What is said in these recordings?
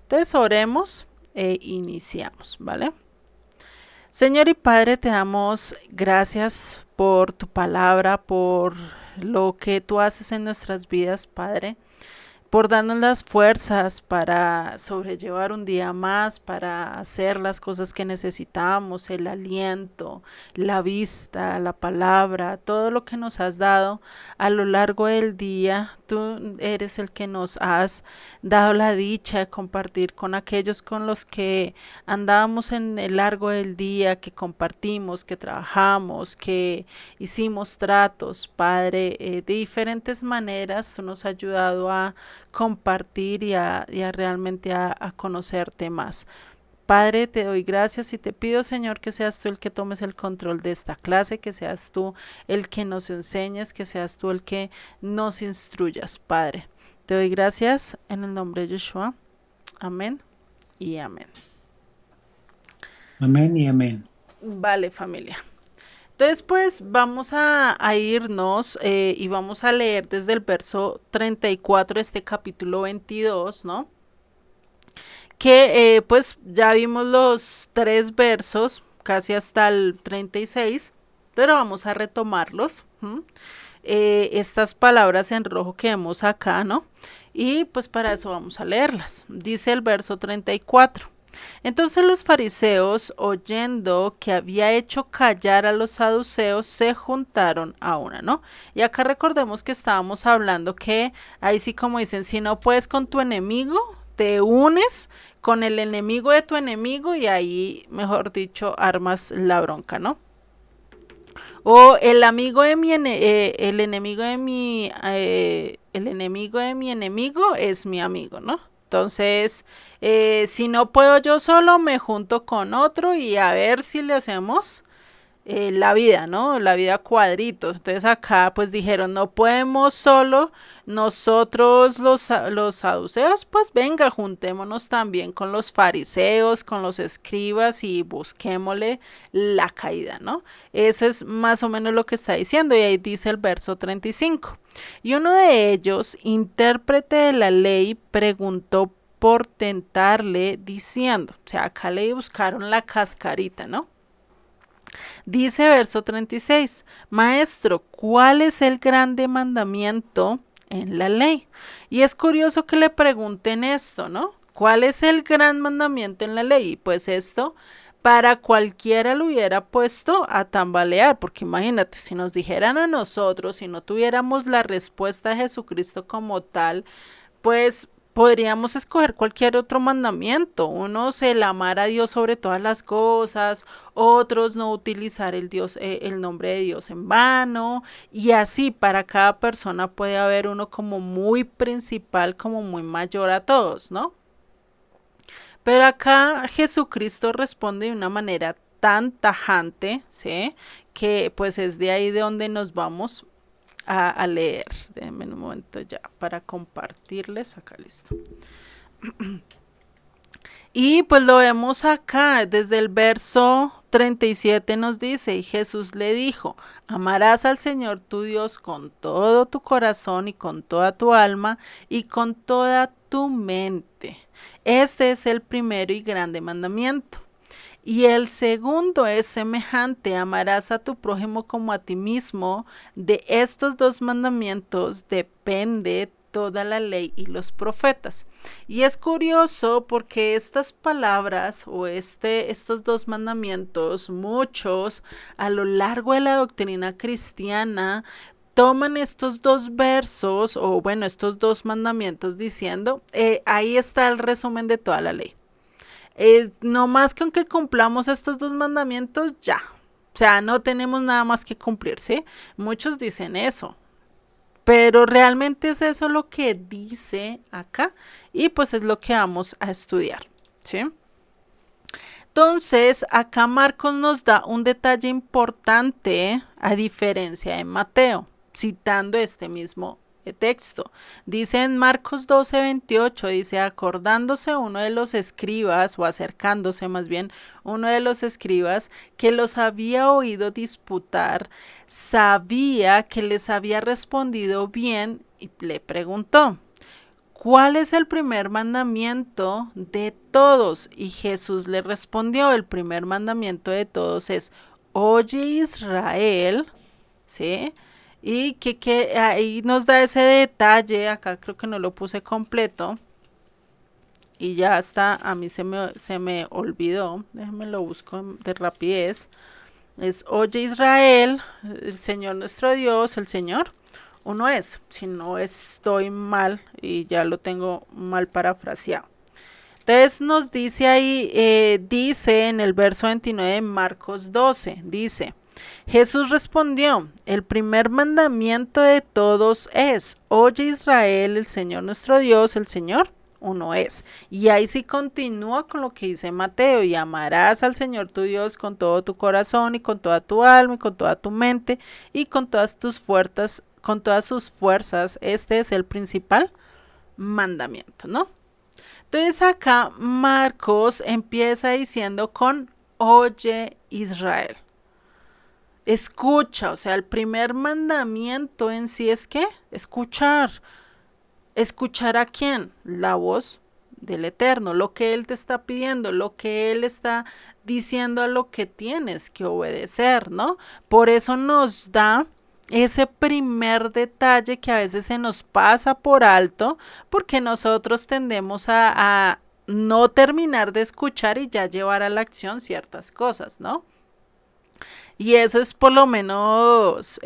Entonces oremos e iniciamos, ¿vale? Señor y Padre, te damos gracias por tu palabra, por lo que tú haces en nuestras vidas, Padre, por darnos las fuerzas para sobrellevar un día más, para hacer las cosas que necesitamos, el aliento, la vista, la palabra, todo lo que nos has dado a lo largo del día. Tú eres el que nos has dado la dicha de compartir con aquellos con los que andábamos en el largo del día, que compartimos, que trabajamos, que hicimos tratos, Padre, de diferentes maneras. Tú nos has ayudado a compartir y a realmente a conocerte más. Padre, te doy gracias y te pido, Señor, que seas tú el que tomes el control de esta clase, que seas tú el que nos enseñes, que seas tú el que nos instruyas, Padre. Te doy gracias en el nombre de Yeshua. Amén y amén. Amén y amén. Vale, familia. Entonces, pues vamos a irnos y vamos a leer desde el verso 34 este capítulo 22, ¿no? Que pues ya vimos los tres versos, casi hasta el 36, pero vamos a retomarlos. Estas palabras en rojo que vemos acá, ¿no? Y pues para eso vamos a leerlas. Dice el verso 34. Entonces los fariseos, oyendo que había hecho callar a los saduceos, se juntaron a una, ¿no? Y acá recordemos que estábamos hablando que ahí sí como dicen, si no puedes con tu enemigo, te unes con el enemigo de tu enemigo y ahí, mejor dicho, armas la bronca, ¿no? O el amigo de el enemigo de el enemigo de mi enemigo es mi amigo, ¿no? Entonces, si no puedo yo solo, me junto con otro y a ver si le hacemos la vida, ¿no? La vida cuadritos. Entonces acá pues dijeron, no podemos solo nosotros los saduceos, pues venga, juntémonos también con los fariseos, con los escribas y busquémosle la caída, ¿no? Eso es más o menos lo que está diciendo y ahí dice el verso 35. Y uno de ellos, intérprete de la ley, preguntó por tentarle diciendo, o sea, acá le buscaron la cascarita, ¿no? Dice verso 36, Maestro, ¿cuál es el grande mandamiento en la ley? Y es curioso que le pregunten esto, ¿no? ¿Cuál es el gran mandamiento en la ley? Y pues esto para cualquiera lo hubiera puesto a tambalear, porque imagínate, si nos dijeran a nosotros, si no tuviéramos la respuesta de Jesucristo como tal, pues podríamos escoger cualquier otro mandamiento. Unos el amar a Dios sobre todas las cosas, otros no utilizar el nombre de Dios en vano, y así para cada persona puede haber uno como muy principal, como muy mayor a todos, ¿no? Pero acá Jesucristo responde de una manera tan tajante, ¿sí? Que pues es de ahí de donde nos vamos a leer. Déjenme un momento ya para compartirles. Acá listo. Y pues lo vemos acá, desde el verso 37 nos dice, y Jesús le dijo, amarás al Señor tu Dios con todo tu corazón y con toda tu alma y con toda tu mente. Este es el primero y grande mandamiento. Y el segundo es semejante, amarás a tu prójimo como a ti mismo. De estos dos mandamientos depende toda la ley y los profetas. Y es curioso porque estas palabras o estos dos mandamientos, muchos a lo largo de la doctrina cristiana, toman estos dos versos o bueno, estos dos mandamientos diciendo, ahí está el resumen de toda la ley. No más que aunque cumplamos estos dos mandamientos, ya. O sea, no tenemos nada más que cumplir, ¿sí? Muchos dicen eso. Pero realmente es eso lo que dice acá. Y pues es lo que vamos a estudiar, ¿sí? Entonces, acá Marcos nos da un detalle importante a diferencia de Mateo, citando este mismo texto. Dice en Marcos 12:28, dice, acordándose uno de los escribas, o acercándose más bien, uno de los escribas que los había oído disputar, sabía que les había respondido bien y le preguntó, ¿cuál es el primer mandamiento de todos? Y Jesús le respondió, el primer mandamiento de todos es, oye Israel, ¿sí? Y que ahí nos da ese detalle, acá creo que no lo puse completo, y ya está, a mí se me olvidó, déjenme lo busco de rapidez. Es, oye Israel, el Señor nuestro Dios, el Señor, uno es, si no estoy mal y ya lo tengo mal parafraseado. Entonces nos dice ahí, dice en el verso 29 de Marcos 12, dice, Jesús respondió, el primer mandamiento de todos es, oye Israel, el Señor nuestro Dios, el Señor uno es. Y ahí sí continúa con lo que dice Mateo, y amarás al Señor tu Dios con todo tu corazón y con toda tu alma y con toda tu mente y con todas tus fuerzas, con todas sus fuerzas. Este es el principal mandamiento, ¿no? Entonces acá Marcos empieza diciendo con oye Israel. Escucha, o sea, el primer mandamiento en sí es que escuchar. ¿Escuchar a quién? La voz del Eterno, lo que Él te está pidiendo, lo que Él está diciendo a lo que tienes que obedecer, ¿no? Por eso nos da ese primer detalle que a veces se nos pasa por alto, porque nosotros tendemos a no terminar de escuchar y ya llevar a la acción ciertas cosas, ¿no? Y eso es por lo menos,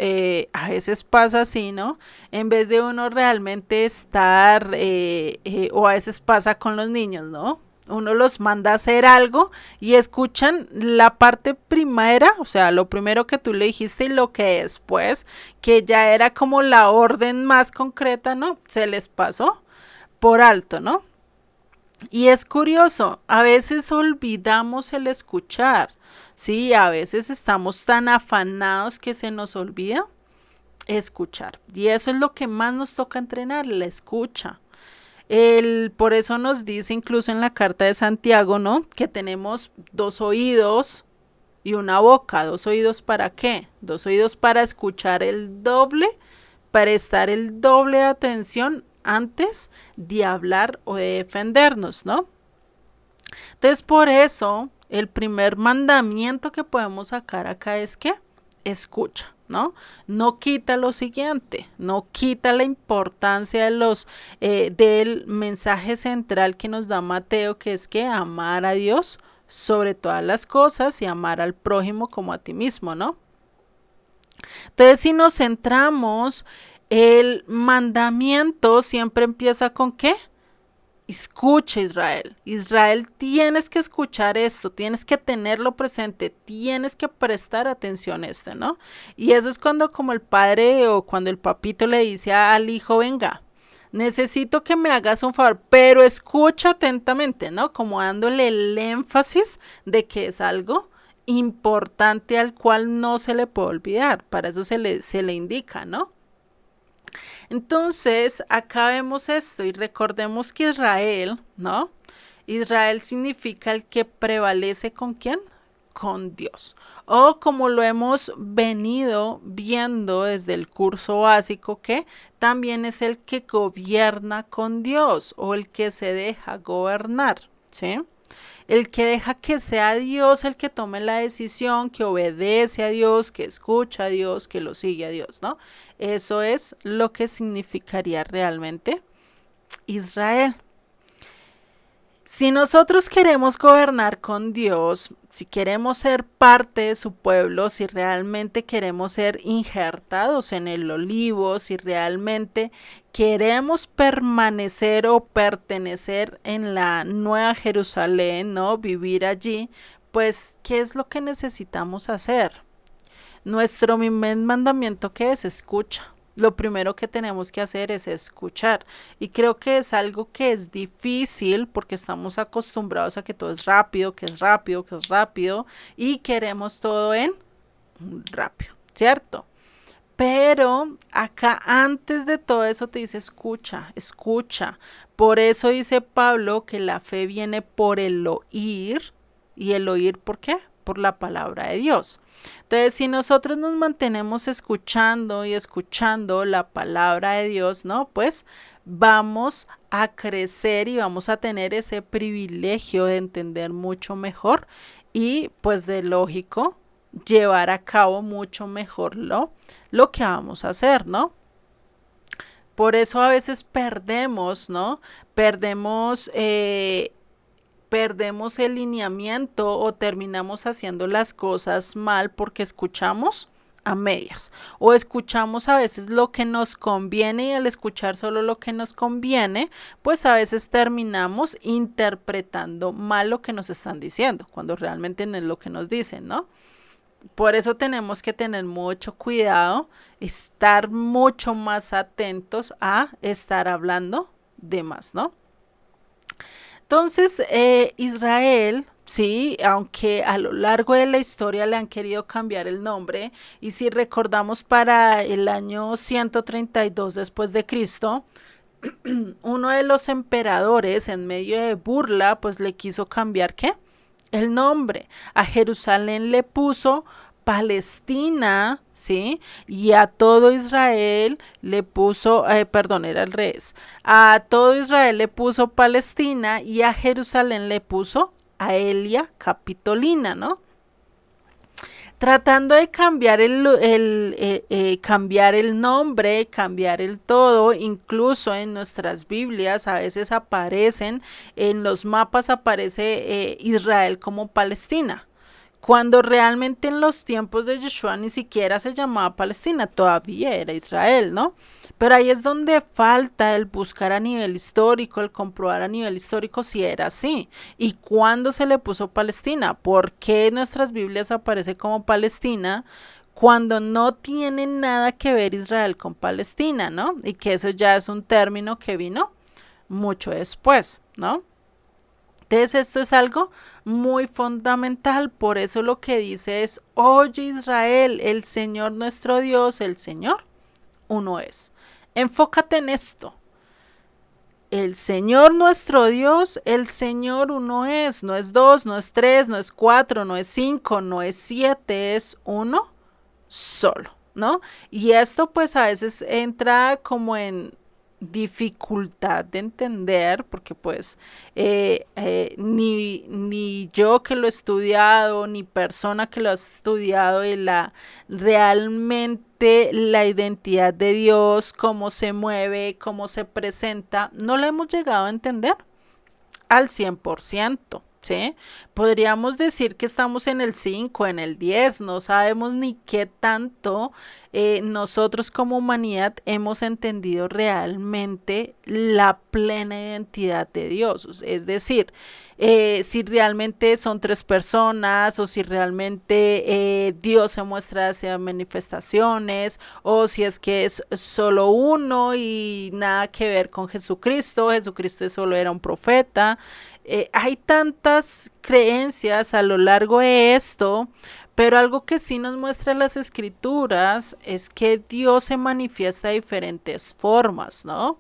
a veces pasa así, ¿no? En vez de uno realmente estar, o a veces pasa con los niños, ¿no? Uno los manda a hacer algo y escuchan la parte primera, o sea, lo primero que tú le dijiste y lo que después, que ya era como la orden más concreta, ¿no? Se les pasó por alto, ¿no? Y es curioso, a veces olvidamos el escuchar, ¿sí? A veces estamos tan afanados que se nos olvida escuchar. Y eso es lo que más nos toca entrenar, la escucha. Por eso nos dice incluso en la carta de Santiago, ¿no? Que tenemos dos oídos y una boca. ¿Dos oídos para qué? Dos oídos para escuchar el doble, para estar el doble de atención antes de hablar o de defendernos, ¿no? Entonces, por eso, el primer mandamiento que podemos sacar acá es que escucha, ¿no? No quita lo siguiente, no quita la importancia del mensaje central que nos da Mateo, que es que amar a Dios sobre todas las cosas y amar al prójimo como a ti mismo, ¿no? Entonces, si nos centramos, el mandamiento siempre empieza con ¿qué? Escucha Israel. Israel, tienes que escuchar esto, tienes que tenerlo presente, tienes que prestar atención a esto, ¿no? Y eso es cuando como el padre o cuando el papito le dice al hijo, venga, necesito que me hagas un favor, pero escucha atentamente, ¿no? Como dándole el énfasis de que es algo importante al cual no se le puede olvidar. Para eso se le indica, ¿no? Entonces, acá vemos esto y recordemos que Israel, ¿no? Israel significa el que prevalece con quién? Con Dios. O como lo hemos venido viendo desde el curso básico, que también es el que gobierna con Dios o el que se deja gobernar, ¿sí? El que deja que sea Dios el que tome la decisión, que obedece a Dios, que escucha a Dios, que lo sigue a Dios, ¿no? Eso es lo que significaría realmente Israel. Si nosotros queremos gobernar con Dios, si queremos ser parte de su pueblo, si realmente queremos ser injertados en el olivo, si realmente queremos permanecer o pertenecer en la Nueva Jerusalén, ¿no? Vivir allí, pues, ¿qué es lo que necesitamos hacer? Nuestro primer mandamiento, ¿qué es? Escucha. Lo primero que tenemos que hacer es escuchar. Y creo que es algo que es difícil porque estamos acostumbrados a que todo es rápido, que es rápido, que es rápido y queremos todo en rápido, ¿cierto? Pero acá antes de todo eso te dice escucha, escucha. Por eso dice Pablo que la fe viene por el oír. ¿Y el oír por qué? Por la palabra de Dios. Entonces, si nosotros nos mantenemos escuchando y escuchando la palabra de Dios, ¿no? Pues vamos a crecer y vamos a tener ese privilegio de entender mucho mejor y pues de lógico llevar a cabo mucho mejor lo que vamos a hacer, ¿no? Por eso a veces perdemos, ¿no? Perdemos, perdemos el lineamiento o terminamos haciendo las cosas mal porque escuchamos a medias o escuchamos a veces lo que nos conviene y al escuchar solo lo que nos conviene, pues a veces terminamos interpretando mal lo que nos están diciendo, cuando realmente no es lo que nos dicen, ¿no? Por eso tenemos que tener mucho cuidado, estar mucho más atentos a estar hablando de más, ¿no? Entonces, Israel, sí, aunque a lo largo de la historia le han querido cambiar el nombre, y si recordamos para el año 132 después de Cristo, uno de los emperadores en medio de burla, pues le quiso cambiar ¿qué? El nombre. A Jerusalén le puso Palestina, ¿sí? Y a todo Israel le puso, perdón, era al revés. A todo Israel le puso Palestina y a Jerusalén le puso Aelia Capitolina, ¿no? Tratando de cambiar cambiar el nombre, cambiar el todo, incluso en nuestras Biblias a veces aparecen, en los mapas aparece Israel como Palestina, cuando realmente en los tiempos de Yeshua ni siquiera se llamaba Palestina, todavía era Israel, ¿no? Pero ahí es donde falta el buscar a nivel histórico, el comprobar a nivel histórico si era así. ¿Y cuándo se le puso Palestina? ¿Por qué en nuestras Biblias aparece como Palestina cuando no tiene nada que ver Israel con Palestina, ¿no? Y que eso ya es un término que vino mucho después, ¿no? Entonces esto es algo muy fundamental, por eso lo que dice es, oye Israel, el Señor nuestro Dios, el Señor, uno es. Enfócate en esto. El Señor nuestro Dios, el Señor uno es, no es dos, no es tres, no es cuatro, no es cinco, no es siete, es uno solo, ¿no? Y esto pues a veces entra como en dificultad de entender porque pues ni yo que lo he estudiado ni persona que lo ha estudiado y la realmente la identidad de Dios, cómo se mueve, cómo se presenta, no la hemos llegado a entender al 100%. ¿Sí? Podríamos decir que estamos en el 5, en el 10, no sabemos ni qué tanto nosotros como humanidad hemos entendido realmente la plena identidad de Dios. Es decir, si realmente son tres personas o si realmente Dios se muestra hacia manifestaciones o si es que es solo uno y nada que ver con Jesucristo, Jesucristo solo era un profeta. Hay tantas creencias a lo largo de esto, pero algo que sí nos muestra las escrituras es que Dios se manifiesta de diferentes formas, ¿no?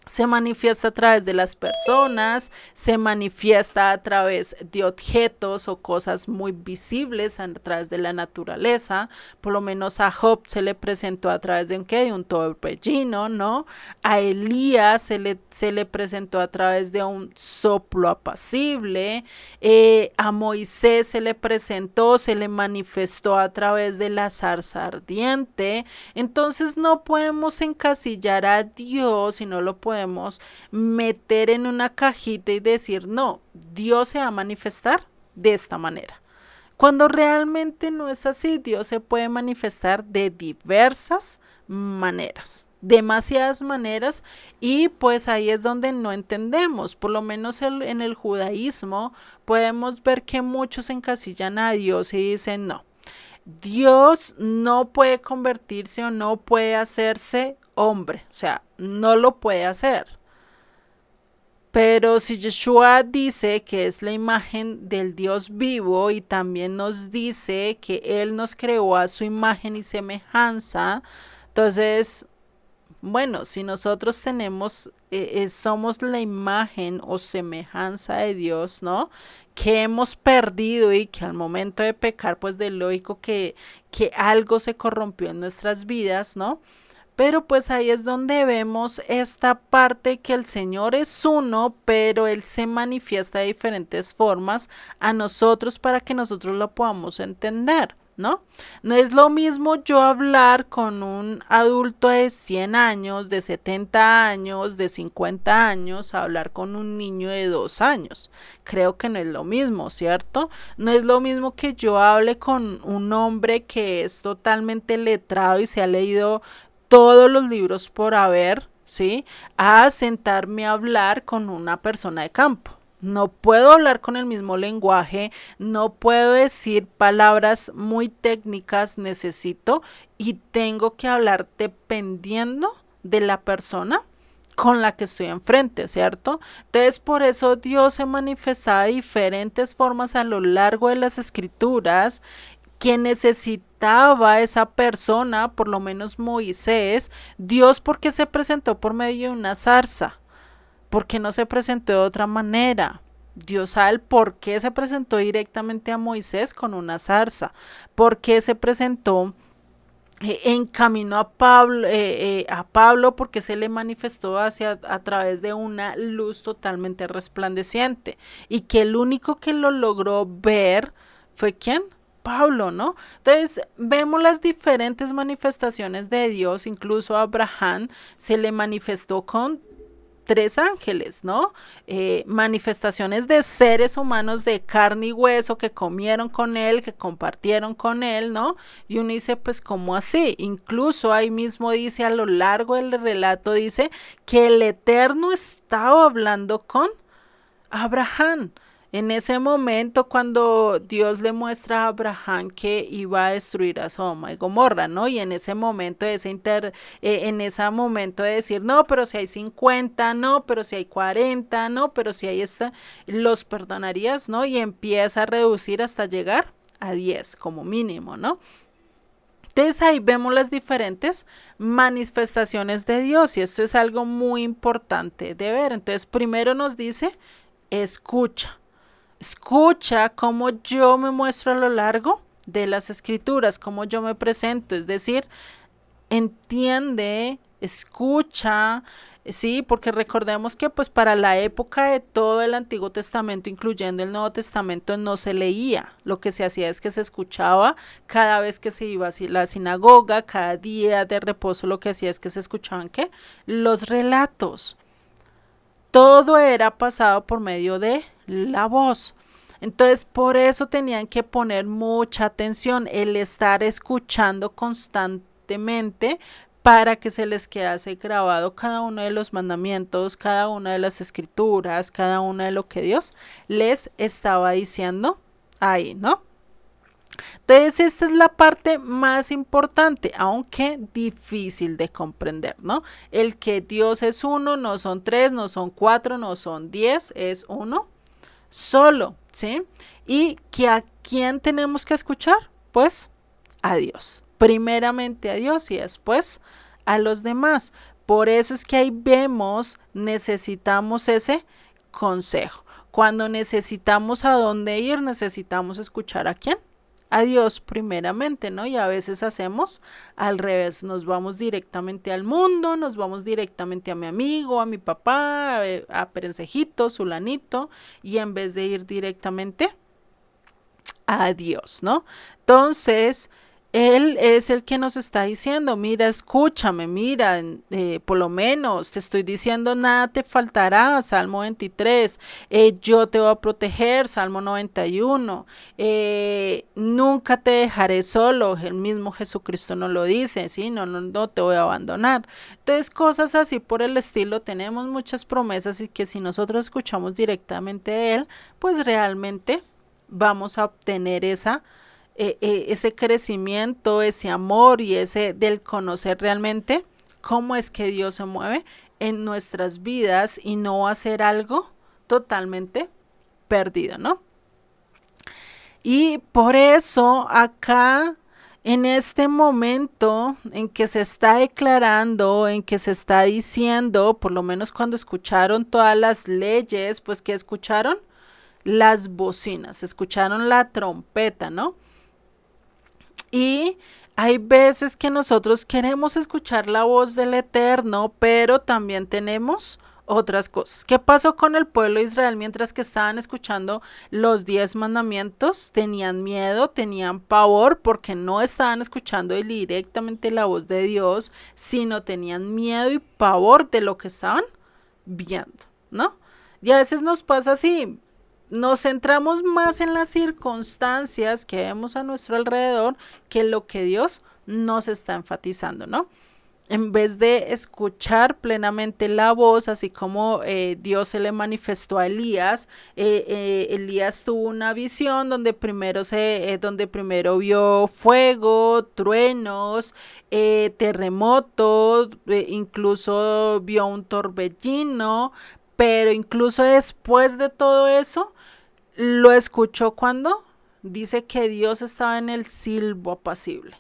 Se manifiesta a través de las personas, se manifiesta a través de objetos o cosas muy visibles a través de la naturaleza. Por lo menos a Job se le presentó a través de un qué, de un torbellino, ¿no? A Elías se le presentó a través de un soplo apacible. A Moisés se le presentó, se le manifestó a través de la zarza ardiente. Entonces no podemos encasillar a Dios y no lo podemos meter en una cajita y decir, no, Dios se va a manifestar de esta manera. Cuando realmente no es así, Dios se puede manifestar de diversas maneras, demasiadas maneras, y pues ahí es donde no entendemos. Por lo menos en el judaísmo podemos ver que muchos encasillan a Dios y dicen, no, Dios no puede convertirse o no puede hacerse hombre, o sea, no lo puede hacer. Pero si Yeshua dice que es la imagen del Dios vivo y también nos dice que Él nos creó a su imagen y semejanza, entonces, bueno, si nosotros tenemos, somos la imagen o semejanza de Dios, ¿no? Que hemos perdido y que al momento de pecar, pues de lógico que algo se corrompió en nuestras vidas, ¿no? Pero pues ahí es donde vemos esta parte que el Señor es uno, pero Él se manifiesta de diferentes formas a nosotros para que nosotros lo podamos entender, ¿no? No es lo mismo yo hablar con un adulto de 100 años, de 70 años, de 50 años, a hablar con un niño de 2 años. Creo que no es lo mismo, ¿cierto? No es lo mismo que yo hable con un hombre que es totalmente letrado y se ha leído todos los libros por haber, ¿sí? A sentarme a hablar con una persona de campo. No puedo hablar con el mismo lenguaje, no puedo decir palabras muy técnicas, necesito y tengo que hablar dependiendo de la persona con la que estoy enfrente, ¿cierto? Entonces, por eso Dios se manifestaba de diferentes formas a lo largo de las escrituras que necesitaba esa persona, por lo menos Moisés, Dios porque se presentó por medio de una zarza, porque no se presentó de otra manera. Dios sabe el por qué se presentó directamente a Moisés con una zarza, por qué se presentó en camino a Pablo porque se le manifestó hacia a través de una luz totalmente resplandeciente y que el único que lo logró ver fue ¿quién? Pablo, ¿no? Entonces vemos las diferentes manifestaciones de Dios, incluso a Abraham se le manifestó con 3 ángeles, ¿no? Manifestaciones de seres humanos de carne y hueso que comieron con él, que compartieron con él, ¿no? Y uno dice, pues, ¿cómo así? Incluso ahí mismo dice, a lo largo del relato, dice que el Eterno estaba hablando con Abraham. En ese momento, cuando Dios le muestra a Abraham que iba a destruir a Sodoma y Gomorra, ¿no? Y en ese momento, en ese momento de decir, no, pero si hay 50, no, pero si hay 40, no, pero si hay esta, los perdonarías, ¿no? Y empieza a reducir hasta llegar a 10 como mínimo, ¿no? Entonces ahí vemos las diferentes manifestaciones de Dios y esto es algo muy importante de ver. Entonces primero nos dice, escucha. Escucha cómo yo me muestro a lo largo de las escrituras, cómo yo me presento, es decir, entiende, escucha, sí, porque recordemos que pues para la época de todo el Antiguo Testamento, incluyendo el Nuevo Testamento, no se leía, lo que se hacía es que se escuchaba cada vez que se iba a la sinagoga, cada día de reposo lo que hacía es que se escuchaban, ¿qué? Los relatos. Todo era pasado por medio de la voz. Entonces, por eso tenían que poner mucha atención, el estar escuchando constantemente para que se les quedase grabado cada uno de los mandamientos, cada una de las escrituras, cada una de lo que Dios les estaba diciendo ahí, ¿no? Entonces, esta es la parte más importante, aunque difícil de comprender, ¿no? El que Dios es uno, no son 3, no son 4, no son 10, es uno solo, ¿sí? Y que a quién tenemos que escuchar, pues a Dios. Primeramente a Dios y después a los demás. Por eso es que ahí vemos, necesitamos ese consejo. Cuando necesitamos a dónde ir, necesitamos escuchar a quién, a Dios primeramente, ¿no? Y a veces hacemos al revés, nos vamos directamente al mundo, nos vamos directamente a mi amigo, a mi papá, a Perencejito, Sulanito, y en vez de ir directamente a Dios, ¿no? Entonces, Él es el que nos está diciendo, mira, escúchame, mira, por lo menos te estoy diciendo, nada te faltará, Salmo 23, yo te voy a proteger, Salmo 91, nunca te dejaré solo, el mismo Jesucristo nos lo dice, ¿sí? No, no, no te voy a abandonar. Entonces, cosas así por el estilo, tenemos muchas promesas y que si nosotros escuchamos directamente de Él, pues realmente vamos a obtener ese crecimiento, ese amor y ese del conocer realmente cómo es que Dios se mueve en nuestras vidas y no va a ser algo totalmente perdido, ¿no? Y por eso acá, en este momento en que se está declarando, en que se está diciendo, por lo menos cuando escucharon todas las leyes, pues que escucharon las bocinas, escucharon la trompeta, ¿no? Y Hay veces que nosotros queremos escuchar la voz del Eterno, pero también tenemos otras cosas. ¿Qué pasó con el pueblo de Israel mientras que estaban escuchando los 10 mandamientos? Tenían miedo, tenían pavor porque no estaban escuchando directamente la voz de Dios, sino tenían miedo y pavor de lo que estaban viendo, ¿no? Y a veces nos pasa así, nos centramos más en las circunstancias que vemos a nuestro alrededor que lo que Dios nos está enfatizando, ¿no? En vez de escuchar plenamente la voz, así como Dios se le manifestó a Elías, Elías tuvo una visión donde primero vio fuego, truenos, terremotos, incluso vio un torbellino, pero incluso después de todo eso, lo escuchó cuando dice que Dios estaba en el silbo apacible,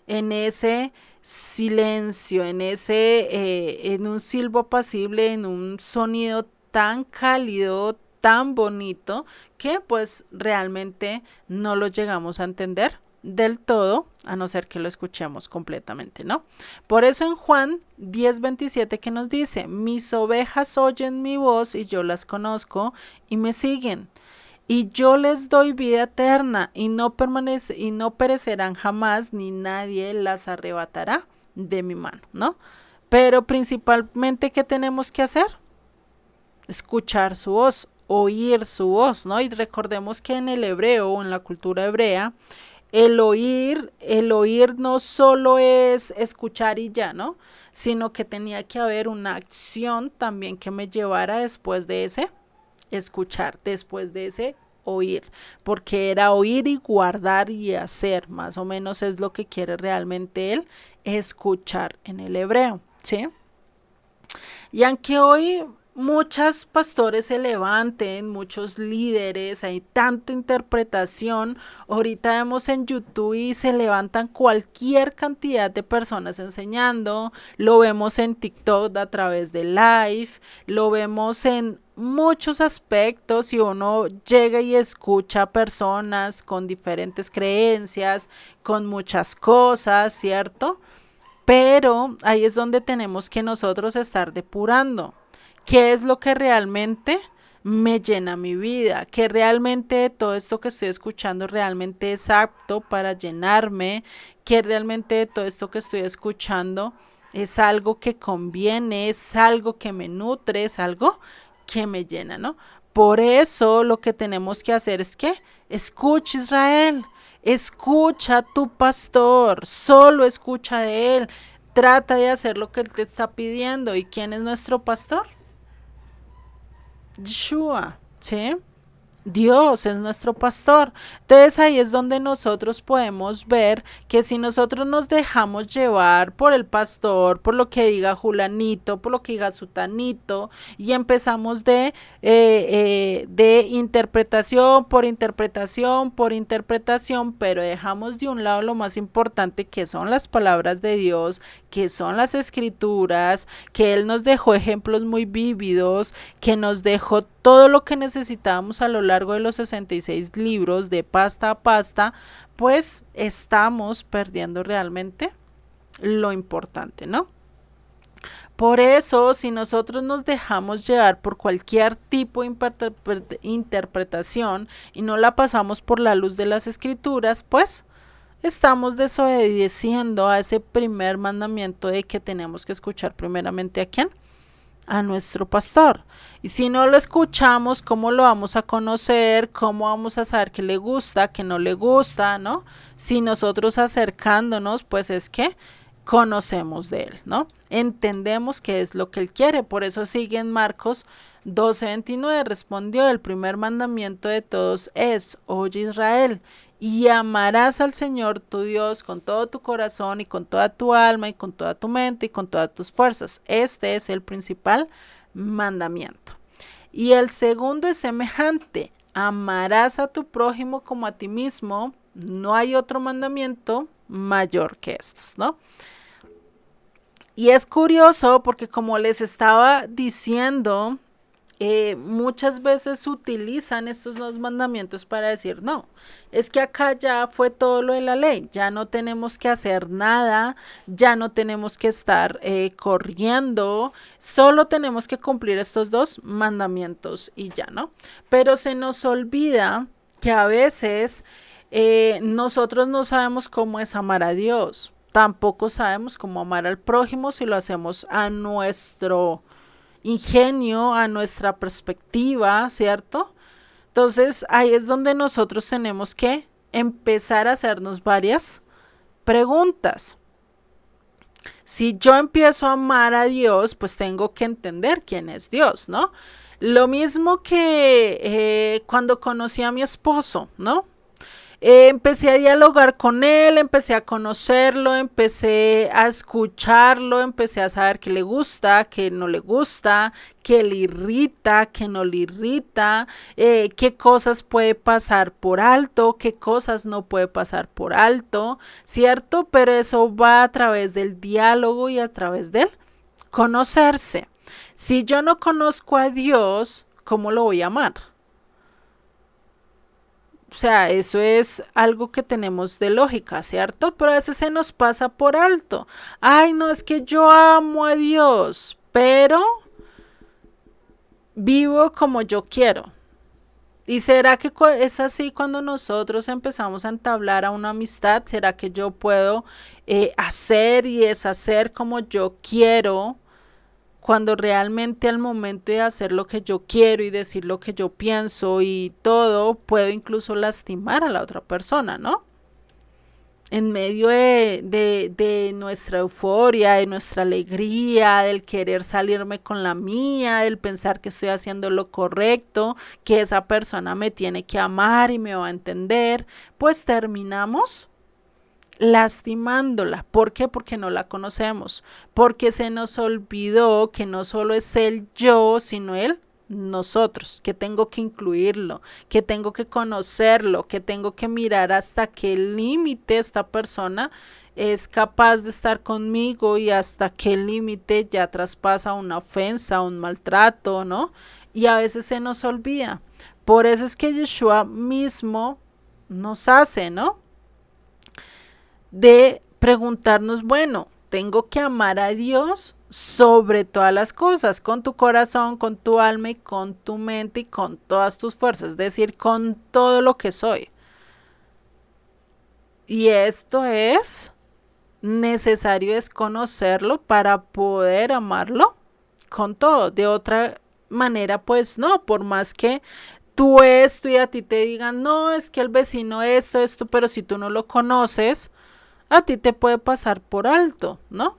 en ese silencio, en un silbo apacible, en un sonido tan cálido, tan bonito, que pues realmente no lo llegamos a entender del todo, a no ser que lo escuchemos completamente, ¿no? Por eso en Juan 10:27 que nos dice, mis ovejas oyen mi voz y yo las conozco y me siguen. Y yo les doy vida eterna y no perecerán jamás, ni nadie las arrebatará de mi mano, ¿no? Pero principalmente, ¿qué tenemos que hacer? Escuchar su voz, oír su voz, ¿no? Y recordemos que en el hebreo o en la cultura hebrea, el oír no solo es escuchar y ya, ¿no? Sino que tenía que haber una acción también que me llevara después de ese escuchar, después de ese oír, porque era oír y guardar y hacer, más o menos es lo que quiere realmente él escuchar en el hebreo, ¿sí? Y aunque hoy muchos pastores se levanten, muchos líderes, hay tanta interpretación, ahorita vemos en YouTube y se levantan cualquier cantidad de personas enseñando, lo vemos en TikTok a través de live, lo vemos en muchos aspectos y uno llega y escucha personas con diferentes creencias, con muchas cosas, ¿cierto? Pero ahí es donde tenemos que nosotros estar depurando. ¿Qué es lo que realmente me llena mi vida? ¿Que realmente todo esto que estoy escuchando realmente es apto para llenarme? ¿Que realmente todo esto que estoy escuchando es algo que conviene, es algo que me nutre, es algo que me llena, ¿no? Por eso lo que tenemos que hacer es que escucha Israel, escucha a tu pastor, solo escucha de él, trata de hacer lo que él te está pidiendo. ¿Y quién es nuestro pastor? Yeshua, ¿sí? Dios es nuestro pastor. Entonces ahí es donde nosotros podemos ver que si nosotros nos dejamos llevar por el pastor, por lo que diga Julanito, por lo que diga Sutanito, y empezamos de interpretación por interpretación por interpretación, pero dejamos de un lado lo más importante que son las palabras de Dios, que son las escrituras, que Él nos dejó ejemplos muy vívidos, que nos dejó todo lo que necesitábamos a lo largo de los 66 libros de pasta a pasta, pues estamos perdiendo realmente lo importante, ¿no? Por eso, si nosotros nos dejamos llevar por cualquier tipo de interpretación y no la pasamos por la luz de las escrituras, pues estamos desobedeciendo a ese primer mandamiento de que tenemos que escuchar primeramente a quién, a nuestro pastor. Y si no lo escuchamos, ¿cómo lo vamos a conocer? ¿Cómo vamos a saber qué le gusta, qué no le gusta, ¿no? Si nosotros acercándonos, pues es que conocemos de él, ¿no? Entendemos qué es lo que él quiere. Por eso sigue en Marcos 12:29, respondió, el primer mandamiento de todos es, oye Israel, y amarás al Señor tu Dios con todo tu corazón y con toda tu alma y con toda tu mente y con todas tus fuerzas. Este es el principal mandamiento. Y el segundo es semejante, amarás a tu prójimo como a ti mismo. No hay otro mandamiento mayor que estos, ¿no? Y es curioso porque como les estaba diciendo muchas veces utilizan estos dos mandamientos para decir, no, es que acá ya fue todo lo de la ley, ya no tenemos que hacer nada, ya no tenemos que estar corriendo, solo tenemos que cumplir estos dos mandamientos y ya, ¿no? Pero se nos olvida que a veces nosotros no sabemos cómo es amar a Dios, tampoco sabemos cómo amar al prójimo si lo hacemos a nuestro ingenio, a nuestra perspectiva, ¿cierto? Entonces ahí es donde nosotros tenemos que empezar a hacernos varias preguntas. Si yo empiezo a amar a Dios, pues tengo que entender quién es Dios, ¿no? Lo mismo que cuando conocí a mi esposo, ¿no? Empecé a dialogar con él, empecé a conocerlo, empecé a escucharlo, empecé a saber qué le gusta, qué no le gusta, qué le irrita, qué no le irrita, qué cosas puede pasar por alto, qué cosas no puede pasar por alto, ¿cierto? Pero eso va a través del diálogo y a través del conocerse. Si yo no conozco a Dios, ¿cómo lo voy a amar? O sea, eso es algo que tenemos de lógica, ¿cierto? Pero a veces se nos pasa por alto. Ay, no, es que yo amo a Dios, pero vivo como yo quiero. ¿Y será que es así cuando nosotros empezamos a entablar a una amistad? ¿Será que yo puedo hacer y deshacer como yo quiero? Cuando realmente al momento de hacer lo que yo quiero y decir lo que yo pienso y todo, puedo incluso lastimar a la otra persona, ¿no? En medio de nuestra euforia, de nuestra alegría, del querer salirme con la mía, del pensar que estoy haciendo lo correcto, que esa persona me tiene que amar y me va a entender, pues terminamos lastimándola. ¿Por qué? Porque no la conocemos, porque se nos olvidó que no solo es el yo, sino el nosotros, que tengo que incluirlo, que tengo que conocerlo, que tengo que mirar hasta qué límite esta persona es capaz de estar conmigo y hasta qué límite ya traspasa una ofensa, un maltrato, ¿no? Y a veces se nos olvida. Por eso es que Yeshua mismo nos hace, ¿no? De preguntarnos, bueno, tengo que amar a Dios sobre todas las cosas, con tu corazón, con tu alma y con tu mente y con todas tus fuerzas, es decir, con todo lo que soy. Y esto es necesario desconocerlo para poder amarlo con todo. De otra manera, pues no, por más que tú esto y a ti te digan, no, es que el vecino esto, pero si tú no lo conoces, a ti te puede pasar por alto, ¿no?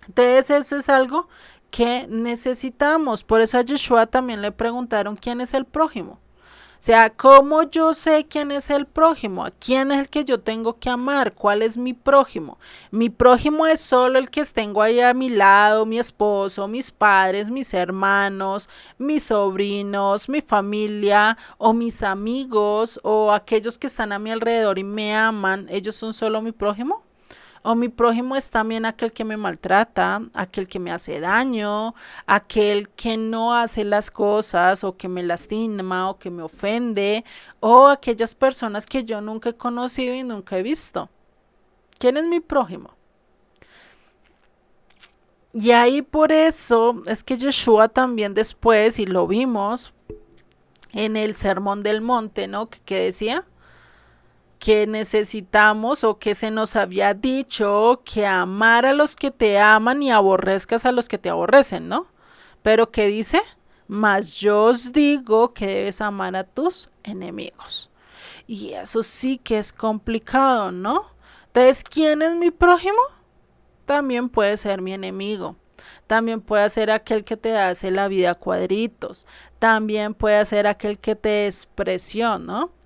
Entonces eso es algo que necesitamos. Por eso a Yeshua también le preguntaron quién es el prójimo. O sea, ¿cómo yo sé quién es el prójimo? ¿A quién es el que yo tengo que amar? ¿Cuál es mi prójimo? Mi prójimo es solo el que tengo ahí a mi lado, mi esposo, mis padres, mis hermanos, mis sobrinos, mi familia o mis amigos o aquellos que están a mi alrededor y me aman. ¿Ellos son solo mi prójimo? O mi prójimo es también aquel que me maltrata, aquel que me hace daño, aquel que no hace las cosas o que me lastima o que me ofende, o aquellas personas que yo nunca he conocido y nunca he visto. ¿Quién es mi prójimo? Y ahí por eso es que Yeshua también después, y lo vimos en el Sermón del Monte, ¿no? Que decía que necesitamos o que se nos había dicho que amar a los que te aman y aborrezcas a los que te aborrecen, ¿no? Pero ¿qué dice? Mas yo os digo que debes amar a tus enemigos. Y eso sí que es complicado, ¿no? Entonces, ¿quién es mi prójimo? También puede ser mi enemigo. También puede ser aquel que te hace la vida a cuadritos. También puede ser aquel que te despreció, ¿no?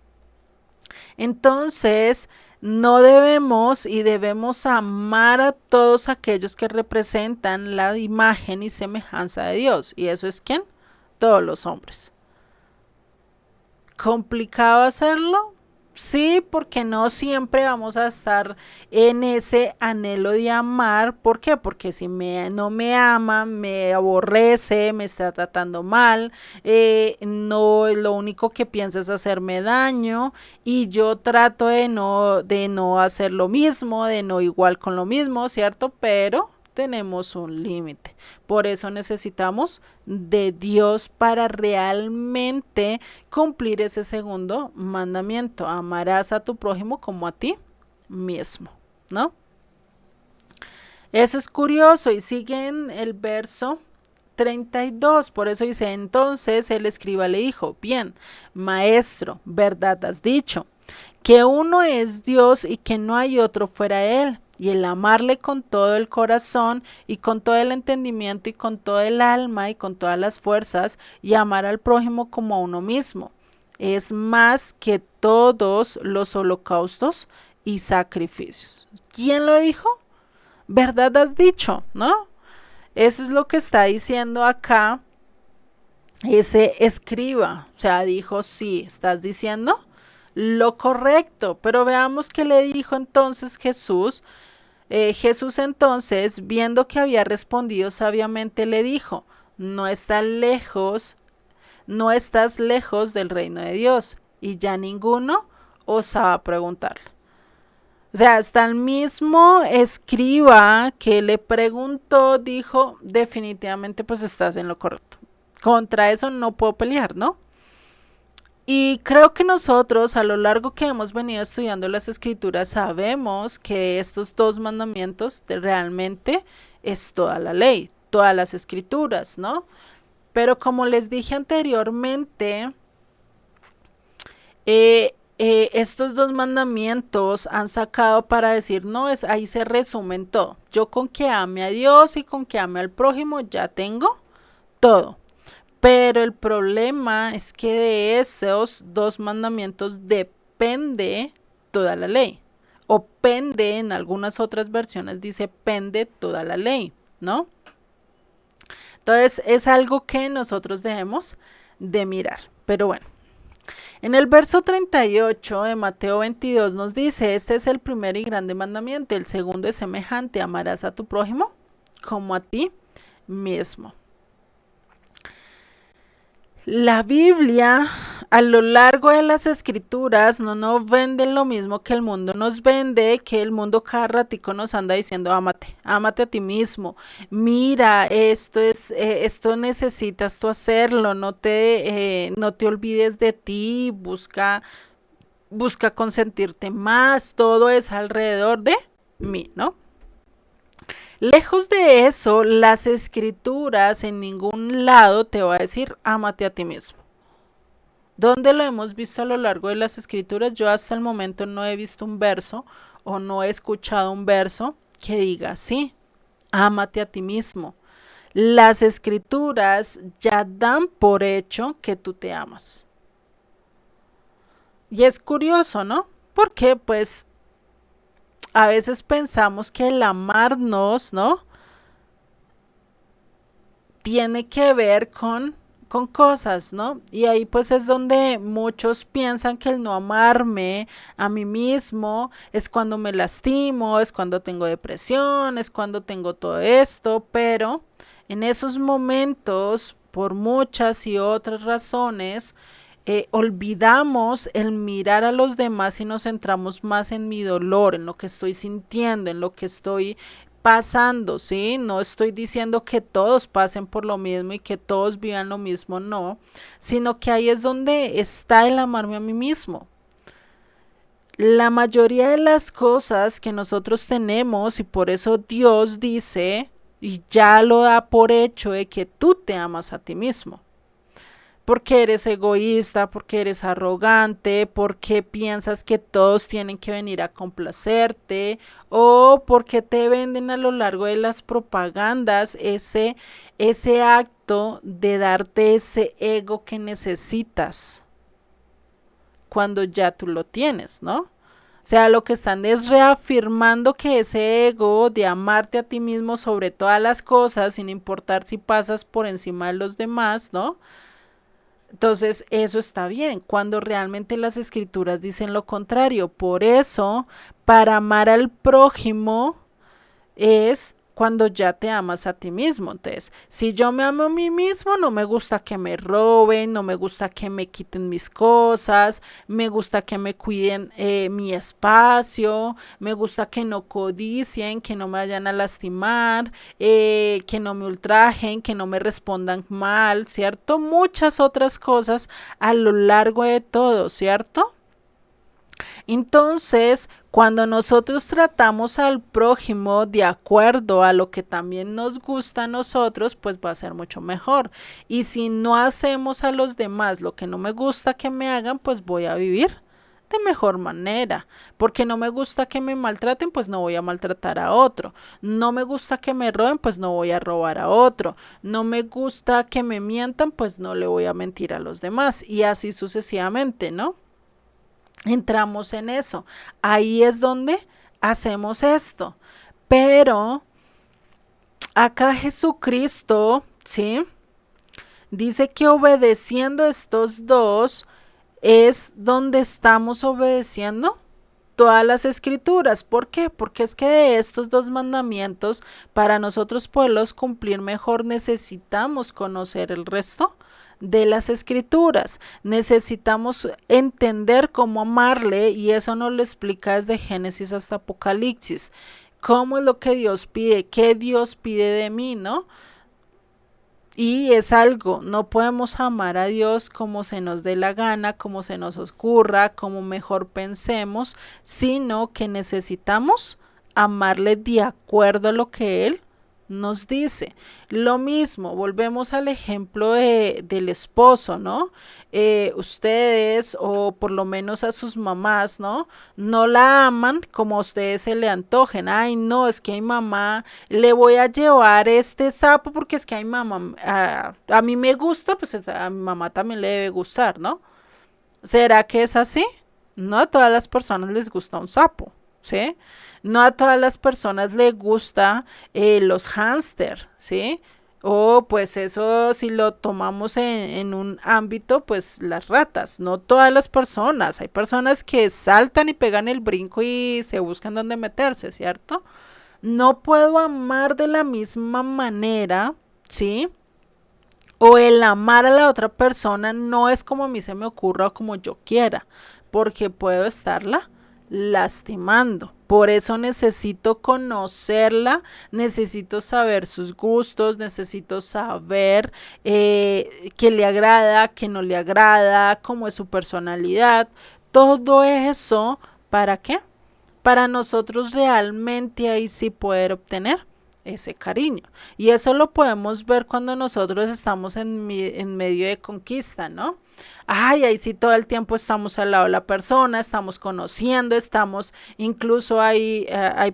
Entonces, no debemos y debemos amar a todos aquellos que representan la imagen y semejanza de Dios. ¿Y eso es quién? Todos los hombres. ¿Complicado hacerlo? Sí, porque no siempre vamos a estar en ese anhelo de amar. ¿Por qué? Porque si no me ama, me aborrece, me está tratando mal, no, lo único que piensa es hacerme daño y yo trato de no hacer lo mismo, de no igual con lo mismo, ¿cierto? Pero tenemos un límite. Por eso necesitamos de Dios para realmente cumplir ese segundo mandamiento. Amarás a tu prójimo como a ti mismo, ¿no? Eso es curioso y sigue en el verso 32. Por eso dice, entonces el escriba le dijo, bien, maestro, verdad has dicho, que uno es Dios y que no hay otro fuera de él, y el amarle con todo el corazón y con todo el entendimiento y con todo el alma y con todas las fuerzas, y amar al prójimo como a uno mismo. Es más que todos los holocaustos y sacrificios. ¿Quién lo dijo? ¿Verdad has dicho? ¿No? Eso es lo que está diciendo acá ese escriba. O sea, dijo, sí, estás diciendo lo correcto. Pero veamos qué le dijo entonces Jesús. Jesús entonces, viendo que había respondido sabiamente, le dijo, no estás lejos, no estás lejos del reino de Dios. Y ya ninguno osaba preguntarle. O sea, hasta el mismo escriba que le preguntó dijo, definitivamente pues estás en lo correcto. Contra eso no puedo pelear, ¿no? Y creo que nosotros a lo largo que hemos venido estudiando las escrituras sabemos que estos dos mandamientos realmente es toda la ley, todas las escrituras, ¿no? Pero como les dije anteriormente, estos dos mandamientos han sacado para decir, no, es ahí se resumen todo. Yo con que ame a Dios y con que ame al prójimo ya tengo todo. Pero el problema es que de esos dos mandamientos depende toda la ley. O pende, en algunas otras versiones dice pende toda la ley, ¿no? Entonces es algo que nosotros debemos de mirar. Pero bueno, en el verso 38 de Mateo 22 nos dice, este es el primer y grande mandamiento, el segundo es semejante, amarás a tu prójimo como a ti mismo. La Biblia a lo largo de las escrituras no nos vende lo mismo que el mundo nos vende, que el mundo cada ratico nos anda diciendo ámate, ámate a ti mismo, mira, esto necesitas tú hacerlo, no te olvides de ti, busca consentirte más, todo es alrededor de mí, ¿no? Lejos de eso, las escrituras en ningún lado te va a decir ámate a ti mismo. ¿Dónde lo hemos visto a lo largo de las escrituras? Yo hasta el momento no he visto un verso o no he escuchado un verso que diga sí, ámate a ti mismo. Las escrituras ya dan por hecho que tú te amas. Y es curioso, ¿no? Porque pues a veces pensamos que el amarnos, ¿no? Tiene que ver con cosas, ¿no? Y ahí pues es donde muchos piensan que el no amarme a mí mismo es cuando me lastimo, es cuando tengo depresión, es cuando tengo todo esto, pero en esos momentos, por muchas y otras razones, olvidamos el mirar a los demás y nos centramos más en mi dolor, en lo que estoy sintiendo, en lo que estoy pasando, ¿sí? No estoy diciendo que todos pasen por lo mismo y que todos vivan lo mismo, no, sino que ahí es donde está el amarme a mí mismo. La mayoría de las cosas que nosotros tenemos y por eso Dios dice y ya lo da por hecho de que tú te amas a ti mismo porque eres egoísta, porque eres arrogante, porque piensas que todos tienen que venir a complacerte o porque te venden a lo largo de las propagandas ese acto de darte ese ego que necesitas cuando ya tú lo tienes, ¿no? O sea, lo que están es reafirmando que ese ego de amarte a ti mismo sobre todas las cosas, sin importar si pasas por encima de los demás, ¿no? Entonces, eso está bien, cuando realmente las escrituras dicen lo contrario. Por eso, para amar al prójimo es cuando ya te amas a ti mismo. Entonces, si yo me amo a mí mismo, no me gusta que me roben, no me gusta que me quiten mis cosas, me gusta que me cuiden mi espacio, me gusta que no codicien, que no me vayan a lastimar, que no me ultrajen, que no me respondan mal, ¿cierto? Muchas otras cosas a lo largo de todo, ¿cierto? Entonces, cuando nosotros tratamos al prójimo de acuerdo a lo que también nos gusta a nosotros, pues va a ser mucho mejor. Y si no hacemos a los demás lo que no me gusta que me hagan, pues voy a vivir de mejor manera, porque no me gusta que me maltraten, pues no voy a maltratar a otro, no me gusta que me roben, pues no voy a robar a otro, no me gusta que me mientan, pues no le voy a mentir a los demás, y así sucesivamente, ¿no? Entramos en eso. Ahí es donde hacemos esto. Pero acá Jesucristo, ¿sí? Dice que obedeciendo estos dos es donde estamos obedeciendo todas las escrituras. ¿Por qué? Porque es que de estos dos mandamientos, para nosotros poderlos cumplir mejor, necesitamos conocer el resto de las escrituras. Necesitamos entender cómo amarle y eso nos lo explica desde Génesis hasta Apocalipsis. ¿Cómo es lo que Dios pide? ¿Qué Dios pide de mí, no? Y es algo, no podemos amar a Dios como se nos dé la gana, como se nos ocurra, como mejor pensemos, sino que necesitamos amarle de acuerdo a lo que Él nos dice. Lo mismo, volvemos al ejemplo del esposo, ¿no? Ustedes, o por lo menos a sus mamás, ¿no? No la aman como a ustedes se le antojen. Ay, no, es que a mi mamá le voy a llevar este sapo porque es que a mi mamá, a mí me gusta, pues a mi mamá también le debe gustar, ¿no? ¿Será que es así? No a todas las personas les gusta un sapo, ¿sí? No a todas las personas les gusta los hámster, ¿sí? O pues eso si lo tomamos en un ámbito, pues las ratas, no todas las personas. Hay personas que saltan y pegan el brinco y se buscan dónde meterse, ¿cierto? No puedo amar de la misma manera, ¿sí? O el amar a la otra persona no es como a mí se me ocurra o como yo quiera, porque puedo estarla lastimando. Por eso necesito conocerla, necesito saber sus gustos, necesito saber qué le agrada, qué no le agrada, cómo es su personalidad. Todo eso, ¿para qué? Para nosotros realmente ahí sí poder obtener ese cariño. Y eso lo podemos ver cuando nosotros estamos en medio de conquista, ¿no? Ay, ahí sí todo el tiempo estamos al lado de la persona, estamos conociendo, estamos, incluso hay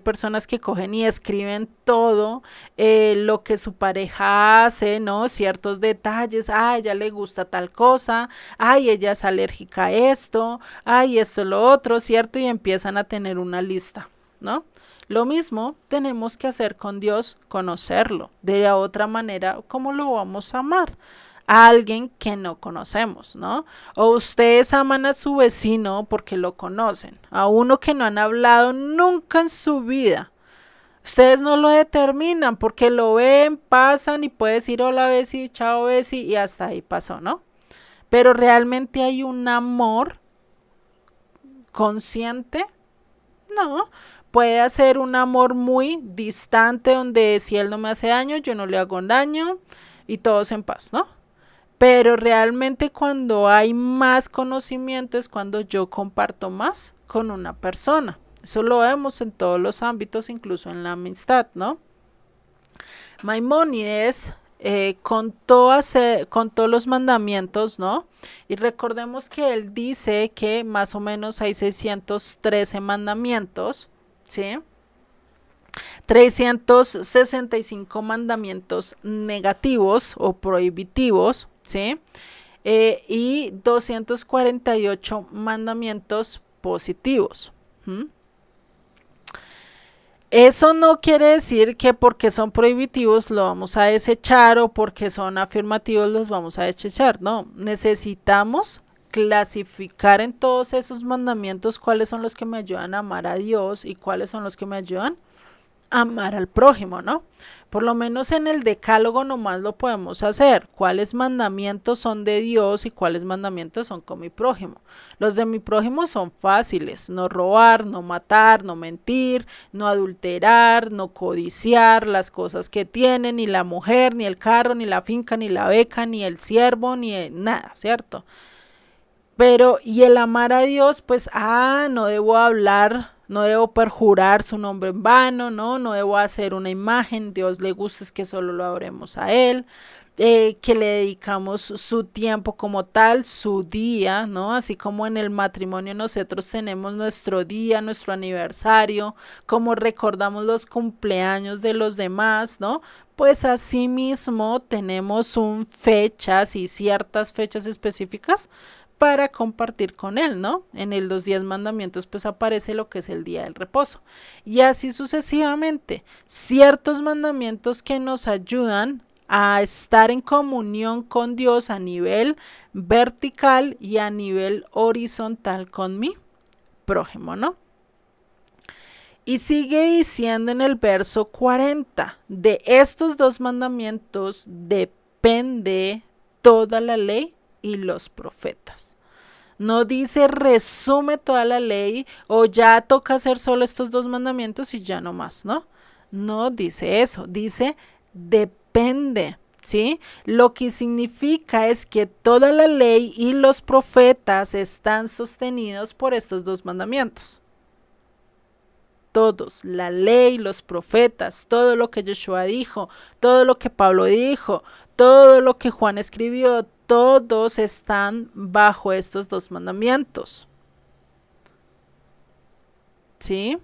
personas que cogen y escriben todo lo que su pareja hace, ¿no? Ciertos detalles, ay, a ella le gusta tal cosa, ay, ella es alérgica a esto, ay, esto, lo otro, ¿cierto? Y empiezan a tener una lista, ¿no? Lo mismo tenemos que hacer con Dios, conocerlo. De la otra manera, ¿cómo lo vamos a amar? A alguien que no conocemos, ¿no? O ustedes aman a su vecino porque lo conocen, a uno que no han hablado nunca en su vida. Ustedes no lo determinan porque lo ven, pasan y puede decir hola Besi, chao Besi y hasta ahí pasó, ¿no? Pero realmente hay un amor consciente, no, puede ser un amor muy distante donde si él no me hace daño, yo no le hago daño y todos en paz, ¿no? Pero realmente cuando hay más conocimiento es cuando yo comparto más con una persona. Eso lo vemos en todos los ámbitos, incluso en la amistad, ¿no? Maimónides contó los mandamientos, ¿no? Y recordemos que él dice que más o menos hay 613 mandamientos, ¿sí? 365 mandamientos negativos o prohibitivos, ¿sí? Y 248 mandamientos positivos. ¿Mm? Eso no quiere decir que porque son prohibitivos lo vamos a desechar o porque son afirmativos los vamos a desechar. No, necesitamos clasificar en todos esos mandamientos cuáles son los que me ayudan a amar a Dios y cuáles son los que me ayudan amar al prójimo, ¿no? Por lo menos en el decálogo nomás lo podemos hacer. ¿Cuáles mandamientos son de Dios y cuáles mandamientos son con mi prójimo? Los de mi prójimo son fáciles. No robar, no matar, no mentir, no adulterar, no codiciar las cosas que tiene, ni la mujer, ni el carro, ni la finca, ni la beca, ni el siervo, ni nada, ¿cierto? Pero, y el amar a Dios, pues, no debo hablar, no debo perjurar su nombre en vano, no debo hacer una imagen, Dios le gusta es que solo lo adoremos a Él, que le dedicamos su tiempo como tal, su día, ¿no? Así como en el matrimonio nosotros tenemos nuestro día, nuestro aniversario, como recordamos los cumpleaños de los demás, ¿no? Pues así mismo tenemos fechas y ciertas fechas específicas para compartir con él, ¿no? En los 10 mandamientos pues aparece lo que es el día del reposo. Y así sucesivamente, ciertos mandamientos que nos ayudan a estar en comunión con Dios a nivel vertical y a nivel horizontal con mi prójimo, ¿no? Y sigue diciendo en el verso 40, de estos dos mandamientos depende toda la ley y los profetas. No dice resume toda la ley o ya toca hacer solo estos dos mandamientos y ya no más, ¿no? No dice eso, dice depende, ¿sí? Lo que significa es que toda la ley y los profetas están sostenidos por estos dos mandamientos. Todos, la ley, los profetas, todo lo que Yeshua dijo, todo lo que Pablo dijo, todo lo que Juan escribió, todos están bajo estos dos mandamientos. ¿Sí?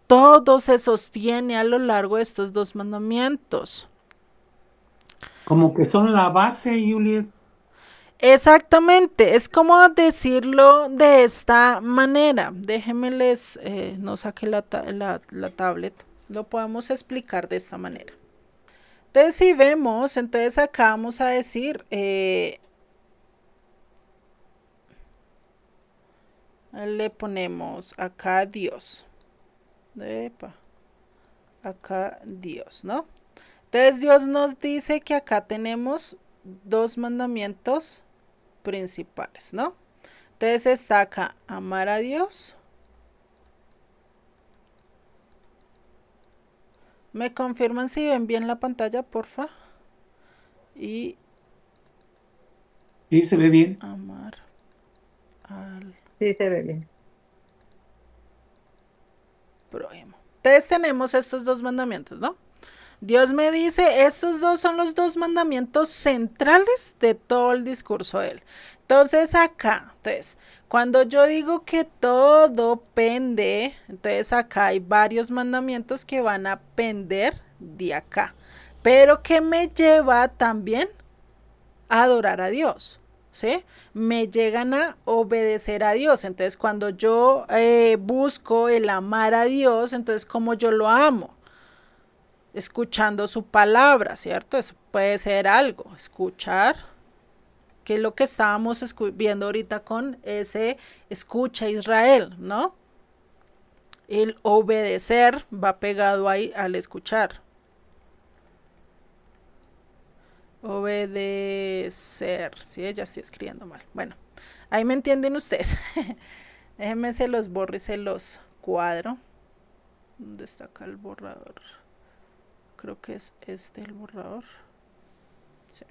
Todo se sostiene a lo largo de estos dos mandamientos. Como que son la base, Juliet. Exactamente, es como decirlo de esta manera. Déjenme no saqué la tablet, lo podemos explicar de esta manera. Entonces si vemos, entonces acá vamos a decir, le ponemos acá Dios. Epa, acá Dios, ¿no? Entonces Dios nos dice que acá tenemos dos mandamientos principales, ¿no? Entonces está acá amar a Dios. ¿Me confirman si ven bien la pantalla, porfa? Y Sí, se ve bien. amar al Sí, se ve bien. prójimo. Entonces tenemos estos dos mandamientos, ¿no? Dios me dice, estos dos son los dos mandamientos centrales de todo el discurso de él. Entonces acá, entonces, cuando yo digo que todo pende, entonces acá hay varios mandamientos que van a pender de acá, pero que me lleva también a adorar a Dios. ¿Sí? Me llegan a obedecer a Dios. Entonces, cuando yo busco el amar a Dios, entonces, ¿cómo yo lo amo? Escuchando su palabra, ¿cierto? Eso puede ser algo, escuchar, que es lo que estábamos viendo ahorita con ese escucha Israel, ¿no? El obedecer va pegado ahí al escuchar. Obedecer, sí, ya estoy escribiendo mal. Bueno, ahí me entienden ustedes. Déjenme se los borro y se los cuadro. ¿Dónde está acá el borrador? Creo que es este el borrador. Sí.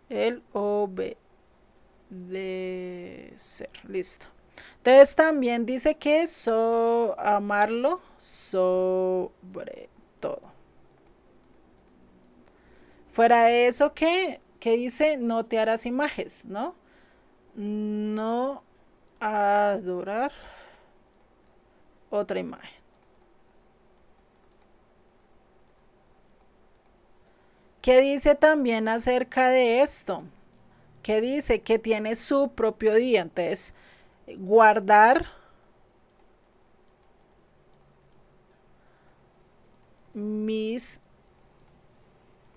El obedecer. Listo. Entonces también dice que amarlo sobre todo. Fuera de eso, ¿qué dice? No te harás imágenes, ¿no? No adorar otra imagen. ¿Qué dice también acerca de esto? Que dice que tiene su propio día. Entonces, guardar mis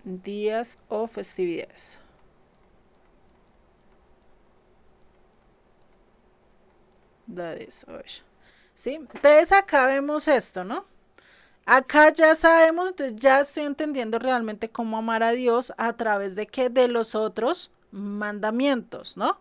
días o festividades. ¿Sí? Entonces acá vemos esto, ¿no? Acá ya sabemos, entonces ya estoy entendiendo realmente cómo amar a Dios a través de qué, de los otros mandamientos, ¿no?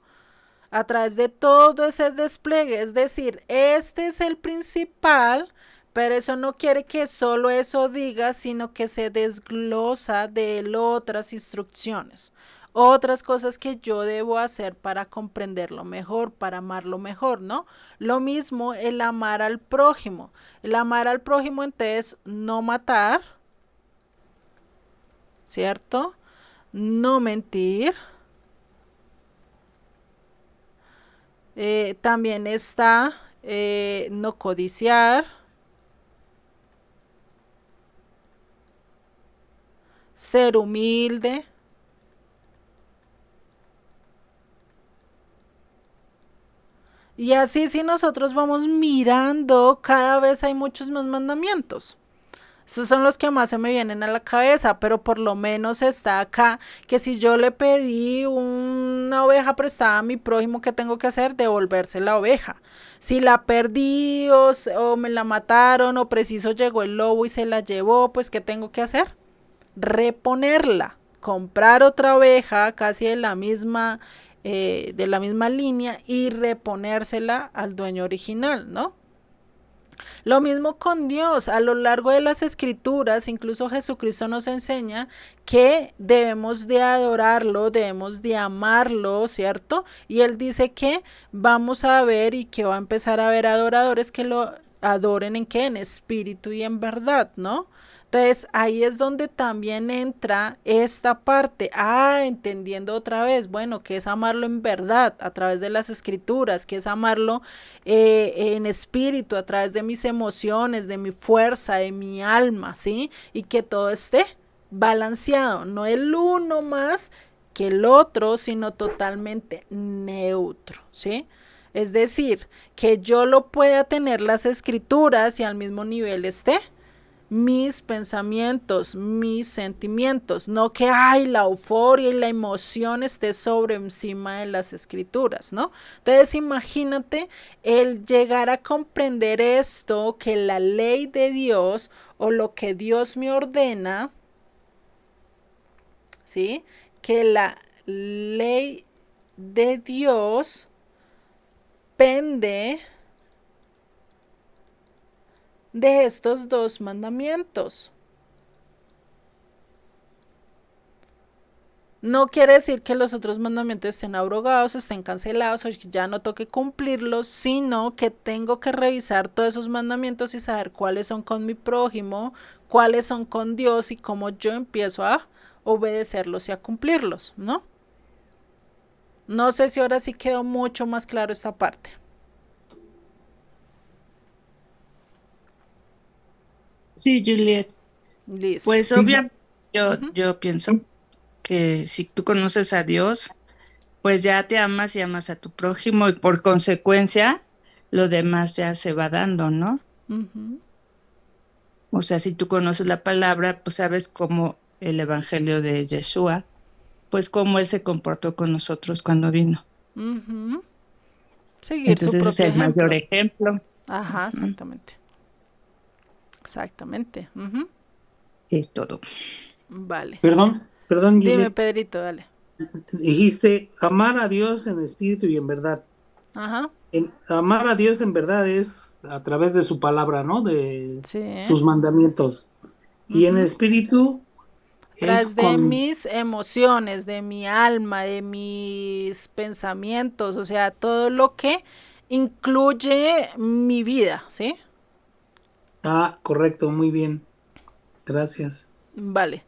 A través de todo ese despliegue, es decir, este es el principal, pero eso no quiere que solo eso diga, sino que se desglosa de él otras instrucciones, otras cosas que yo debo hacer para comprenderlo mejor, para amarlo mejor, ¿no? Lo mismo el amar al prójimo. El amar al prójimo entonces no matar, ¿cierto? No mentir. También está no codiciar, ser humilde. Y así si nosotros vamos mirando, cada vez hay muchos más mandamientos. Estos son los que más se me vienen a la cabeza, pero por lo menos está acá que si yo le pedí una oveja prestada a mi prójimo, ¿qué tengo que hacer? Devolverse la oveja. Si la perdí o me la mataron o preciso llegó el lobo y se la llevó, pues ¿qué tengo que hacer? Reponerla, comprar otra oveja casi de la misma línea y reponérsela al dueño original, ¿no? Lo mismo con Dios, a lo largo de las escrituras, incluso Jesucristo nos enseña que debemos de adorarlo, debemos de amarlo, ¿cierto? Y él dice que vamos a ver y que va a empezar a haber adoradores que lo adoren en qué, en espíritu y en verdad, ¿no? Entonces ahí es donde también entra esta parte, entendiendo otra vez, bueno, que es amarlo en verdad a través de las escrituras, que es amarlo en espíritu, a través de mis emociones, de mi fuerza, de mi alma, ¿sí? Y que todo esté balanceado, no el uno más que el otro, sino totalmente neutro, ¿sí? Es decir, que yo lo pueda tener las escrituras y al mismo nivel esté mis pensamientos, mis sentimientos, no que hay la euforia y la emoción esté sobre encima de las escrituras, ¿no? Entonces imagínate el llegar a comprender esto, que la ley de Dios o lo que Dios me ordena, ¿sí? Que la ley de Dios pende de estos dos mandamientos. No quiere decir que los otros mandamientos estén abrogados, estén cancelados o que ya no toque cumplirlos, sino que tengo que revisar todos esos mandamientos y saber cuáles son con mi prójimo, cuáles son con Dios y cómo yo empiezo a obedecerlos y a cumplirlos, ¿no? No sé si ahora sí quedó mucho más claro esta parte. Sí, Juliet. Listo. Pues Sí, obviamente yo pienso que si tú conoces a Dios, pues ya te amas y amas a tu prójimo y por consecuencia lo demás ya se va dando, ¿no? Ujú. O sea, si tú conoces la palabra, pues sabes cómo el evangelio de Yeshua, pues cómo él se comportó con nosotros cuando vino. Ujú. Seguir su Entonces ese es propio el mayor ejemplo. ejemplo. Ajá, Ujú. exactamente. Exactamente. Ujú. Es todo. Vale. perdón, Dime, Juliet. Pedrito, dale. Dijiste amar a Dios en espíritu y en verdad. Ajá. Amar a Dios en verdad es a través de su palabra, ¿no? De Sí. sus mandamientos. Y en Ujú. espíritu es Tras de con, mis emociones, de mi alma, de mis pensamientos, o sea, todo lo que incluye mi vida, ¿sí? correcto, muy bien, gracias. Vale.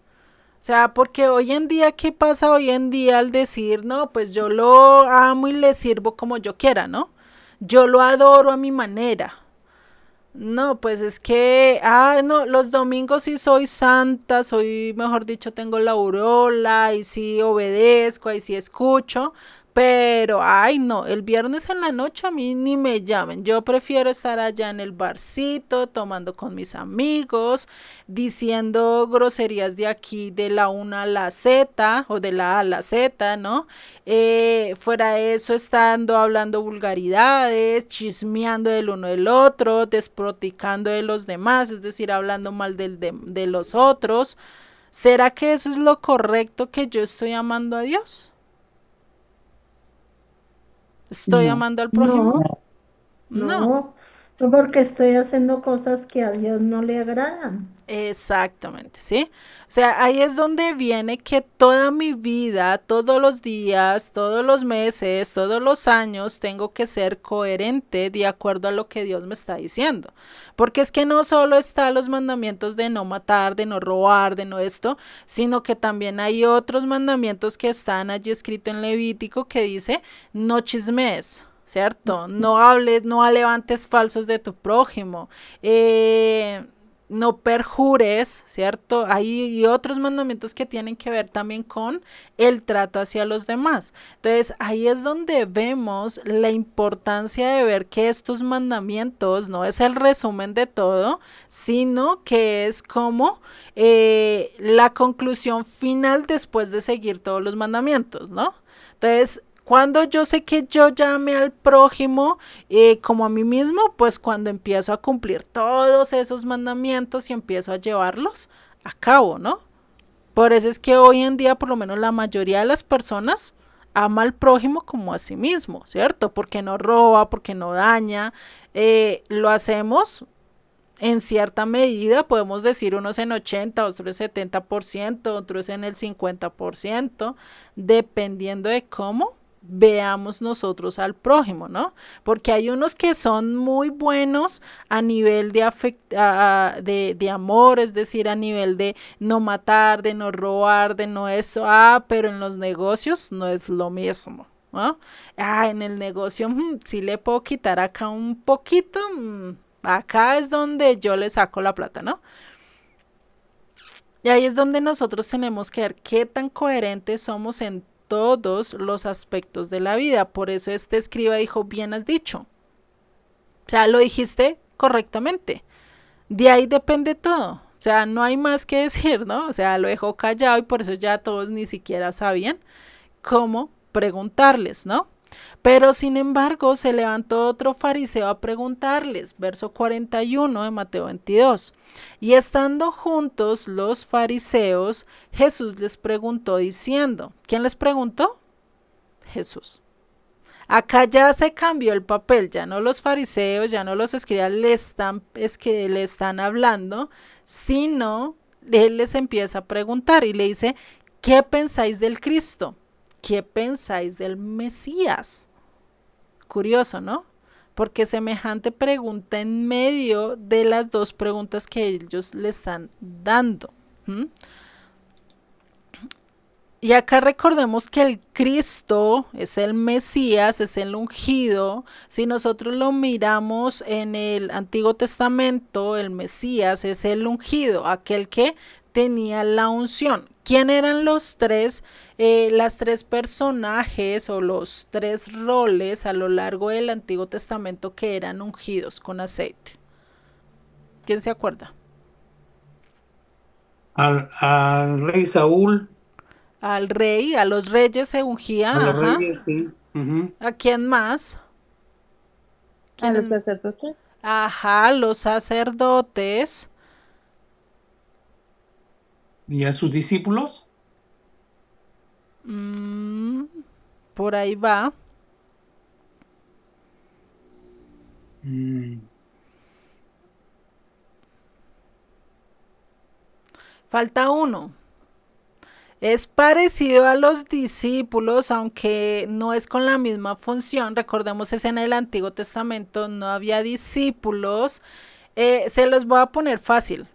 O sea, porque hoy en día, ¿qué pasa hoy en día al decir, no, pues yo lo amo y le sirvo como yo quiera, ¿no? Yo lo adoro a mi manera. No, pues es que, no, los domingos sí soy santa, soy, mejor dicho, tengo la aureola, y sí obedezco, y sí escucho, Pero, ay, no, el viernes en la noche a mí ni me llamen. Yo prefiero estar allá en el barcito, tomando con mis amigos, diciendo groserías de aquí de la una a la Z o de la A a la Z, ¿no? Fuera de eso, estando hablando vulgaridades, chismeando del uno del otro, desproticando de los demás, es decir, hablando mal de los otros. ¿Será que eso es lo correcto que yo estoy amando a Dios? ¿Estoy No. amando al prójimo? No, No. no, no porque estoy haciendo cosas que a Dios no le agradan. Exactamente, ¿sí? O sea, ahí es donde viene que toda mi vida, todos los días, todos los meses, todos los años, tengo que ser coherente de acuerdo a lo que Dios me está diciendo. Porque es que no solo están los mandamientos de no matar, de no robar, de no esto, sino que también hay otros mandamientos que están allí escritos en Levítico que dice, no chismes. ¿Cierto? No hables, no levantes falsos de tu prójimo. No perjures, ¿cierto? Hay otros mandamientos que tienen que ver también con el trato hacia los demás. Entonces, ahí es donde vemos la importancia de ver que estos mandamientos no es el resumen de todo, sino que es como la conclusión final después de seguir todos los mandamientos, ¿no? Entonces, cuando yo sé que yo llame al prójimo como a mí mismo, pues cuando empiezo a cumplir todos esos mandamientos y empiezo a llevarlos a cabo, ¿no? Por eso es que hoy en día, por lo menos la mayoría de las personas ama al prójimo como a sí mismo, ¿cierto? Porque no roba, porque no daña. Lo hacemos en cierta medida, podemos decir unos en 80, otros en 70%, otros en el 50%, dependiendo de cómo veamos nosotros al prójimo, ¿no? Porque hay unos que son muy buenos a nivel de amor, es decir, a nivel de no matar, de no robar, de no eso, pero en los negocios no es lo mismo, ¿no? En el negocio sí le puedo quitar acá un poquito, acá es donde yo le saco la plata, ¿no? Y ahí es donde nosotros tenemos que ver qué tan coherentes somos en todos los aspectos de la vida. Por eso este escriba dijo, bien has dicho. O sea, lo dijiste correctamente. De ahí depende todo. O sea, no hay más que decir, ¿no? O sea, lo dejó callado y por eso ya todos ni siquiera sabían cómo preguntarles, ¿no? Pero sin embargo se levantó otro fariseo a preguntarles, verso 41 de Mateo 22. Y estando juntos los fariseos, Jesús les preguntó diciendo, ¿quién les preguntó? Jesús. Acá ya se cambió el papel, ya no los fariseos, ya no los escribas le están hablando, sino él les empieza a preguntar y le dice, ¿qué pensáis del Cristo? ¿Qué pensáis del Mesías? Curioso, ¿no? Porque semejante pregunta en medio de las dos preguntas que ellos le están dando. ¿Mm? Y acá recordemos que el Cristo es el Mesías, es el ungido. Si nosotros lo miramos en el Antiguo Testamento, el Mesías es el ungido, aquel que tenía la unción. ¿Quién eran las tres personajes o los tres roles a lo largo del Antiguo Testamento que eran ungidos con aceite? ¿Quién se acuerda? Al rey Saúl, Al rey, a los reyes se a ungían, los ajá. reyes, sí. Ujú. ¿A quién más? A los ¿Quién? sacerdotes. Ajá, los sacerdotes. Y a sus discípulos. mm, por ahí va. Mm, Falta uno. Es parecido a los discípulos, aunque no es con la misma función. Recordemos, es en el Antiguo Testamento, no había discípulos. Se los voy a poner fácil.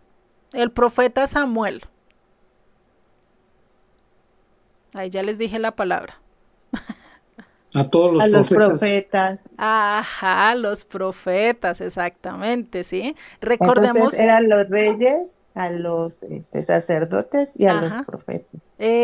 El profeta Samuel. Ahí ya les dije la palabra. a todos A los los profetas. profetas. Ajá, los profetas, exactamente, ¿sí? Entonces Recordemos, eran los reyes a los sacerdotes y a los Ajá. profetas.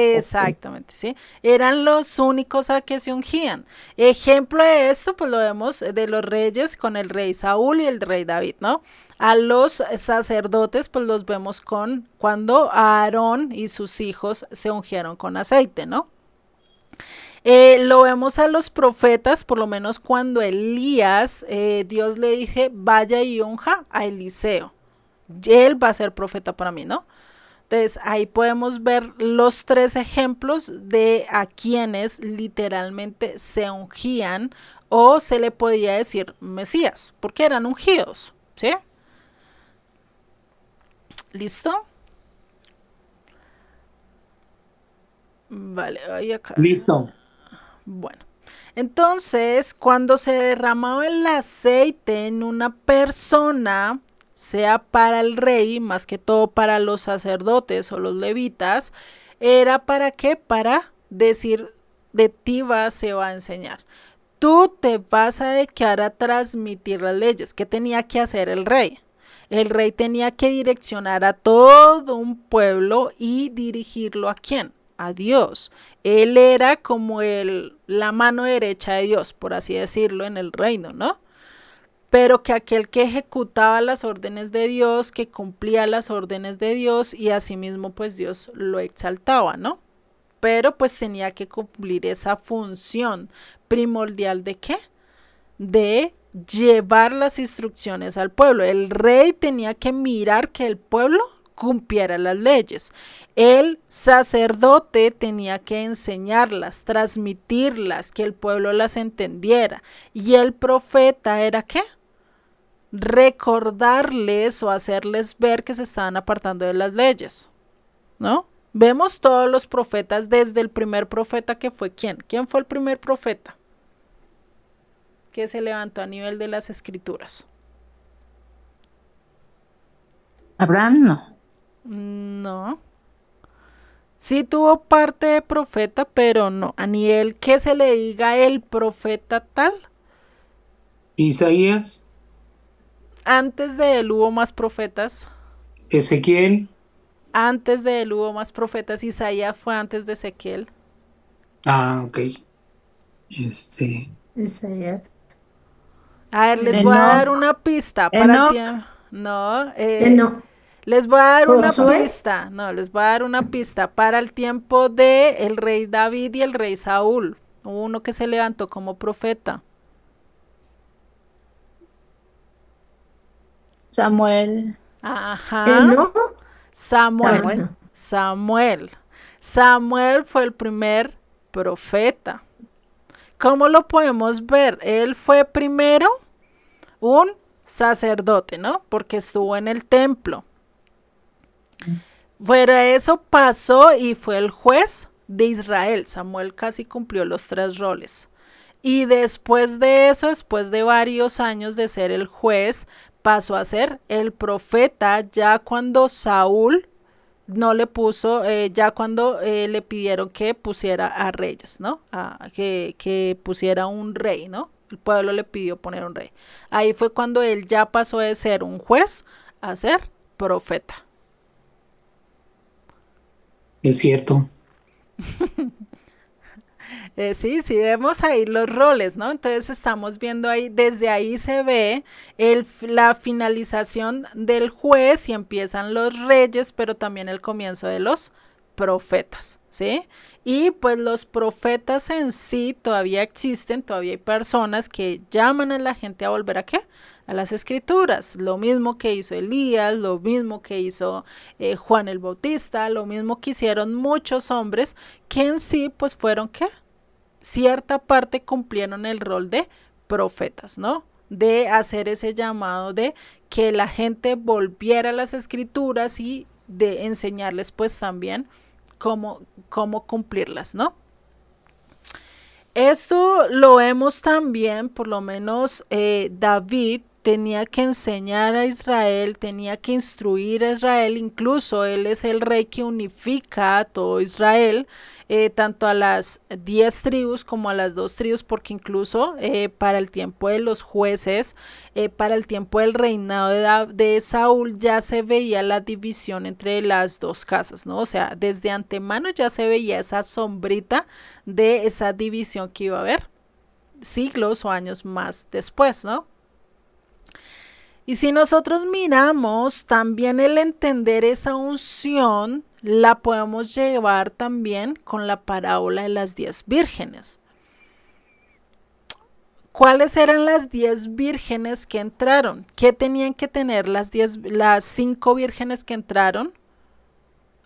Ok. Exactamente, ¿sí? Eran los únicos a que se ungían. Ejemplo de esto, pues lo vemos de los reyes con el rey Saúl y el rey David, ¿no? A los sacerdotes, pues los vemos con cuando Aarón y sus hijos se ungieron con aceite, ¿no? Lo vemos a los profetas, por lo menos cuando Elías, Dios le dije, vaya y unja a Eliseo. Él va a ser profeta para mí, ¿no? Entonces ahí podemos ver los tres ejemplos de a quienes literalmente se ungían o se le podía decir Mesías, porque eran ungidos, ¿sí? ¿Listo? Vale, ahí acá. Listo. Bueno, entonces cuando se derramaba el aceite en una persona, sea para el rey, más que todo para los sacerdotes o los levitas, era para qué? Para decir, de ti se va a enseñar. Tú te vas a dedicar a transmitir las leyes. ¿Qué tenía que hacer el rey? El rey tenía que direccionar a todo un pueblo y dirigirlo a quién? A Dios. Él era como la mano derecha de Dios, por así decirlo, en el reino, ¿no? Pero que aquel que ejecutaba las órdenes de Dios, que cumplía las órdenes de Dios y asimismo pues Dios lo exaltaba, ¿no? Pero pues tenía que cumplir esa función primordial de qué? De llevar las instrucciones al pueblo. El rey tenía que mirar que el pueblo cumpliera las leyes. El sacerdote tenía que enseñarlas, transmitirlas, que el pueblo las entendiera. Y el profeta era ¿qué? Recordarles o hacerles ver que se estaban apartando de las leyes, ¿no? Vemos todos los profetas desde el primer profeta que fue ¿quién? ¿Quién fue el primer profeta que se levantó a nivel de las escrituras? Abraham no. No. Sí tuvo parte de profeta, pero no. A nivel que se le diga el profeta tal, Isaías, antes de él hubo más profetas. Ezequiel. Antes de él hubo más profetas. Isaías fue antes de Ezequiel. Ah, ok. Este, Isaías. A ver, les voy a dar Enoc, una pista para el Enoc, tiempo. No, No. les voy a dar una Josué. pista. No, les voy a dar una pista. Para el tiempo de el rey David y el rey Saúl. Hubo uno que se levantó como profeta. Samuel, Ajá. No. Samuel. Samuel. Ajá. Samuel. Samuel fue el primer profeta. ¿Cómo lo podemos ver? Él fue primero un sacerdote, ¿no? Porque estuvo en el templo. Fuera de eso pasó y fue el juez de Israel. Samuel casi cumplió los tres roles. Y después de eso, después de varios años de ser el juez, pasó a ser el profeta ya cuando Saúl no le puso, ya cuando le pidieron que pusiera a reyes, ¿no? Que pusiera un rey, ¿no? El pueblo le pidió poner un rey. Ahí fue cuando él ya pasó de ser un juez a ser profeta. es cierto. Sí, vemos ahí los roles, ¿no? Entonces estamos viendo ahí, desde ahí se ve la finalización del juez y empiezan los reyes, pero también el comienzo de los profetas, ¿sí? Y pues los profetas en sí todavía existen, todavía hay personas que llaman a la gente a volver a qué? A las escrituras, lo mismo que hizo Elías, lo mismo que hizo Juan el Bautista, lo mismo que hicieron muchos hombres que en sí pues fueron ¿qué? Cierta parte cumplieron el rol de profetas, ¿no? De hacer ese llamado de que la gente volviera a las escrituras y de enseñarles pues también cómo cumplirlas, ¿no? Esto lo vemos también, por lo menos David tenía que enseñar a Israel, tenía que instruir a Israel, incluso él es el rey que unifica a todo Israel, tanto a las 10 tribus como a las 2 tribus, porque incluso para el tiempo de los jueces, para el tiempo del reinado de Saúl ya se veía la división entre las dos casas, ¿no? O sea, desde antemano ya se veía esa sombrita de esa división que iba a haber siglos o años más después, ¿no? Y si nosotros miramos también el entender esa unción, la podemos llevar también con la parábola de las 10 vírgenes. ¿Cuáles eran las 10 vírgenes que entraron? ¿Qué tenían que tener las 5 vírgenes que entraron?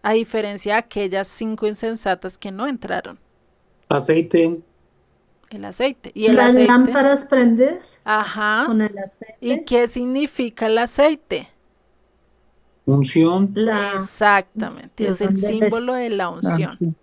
A diferencia de aquellas 5 insensatas que no entraron. Aceite. El aceite. ¿Y el Las aceite? lámparas prendes Ajá. con el aceite. ¿Y qué significa el aceite? Unción. Exactamente, es el unción del símbolo de la unción. sí.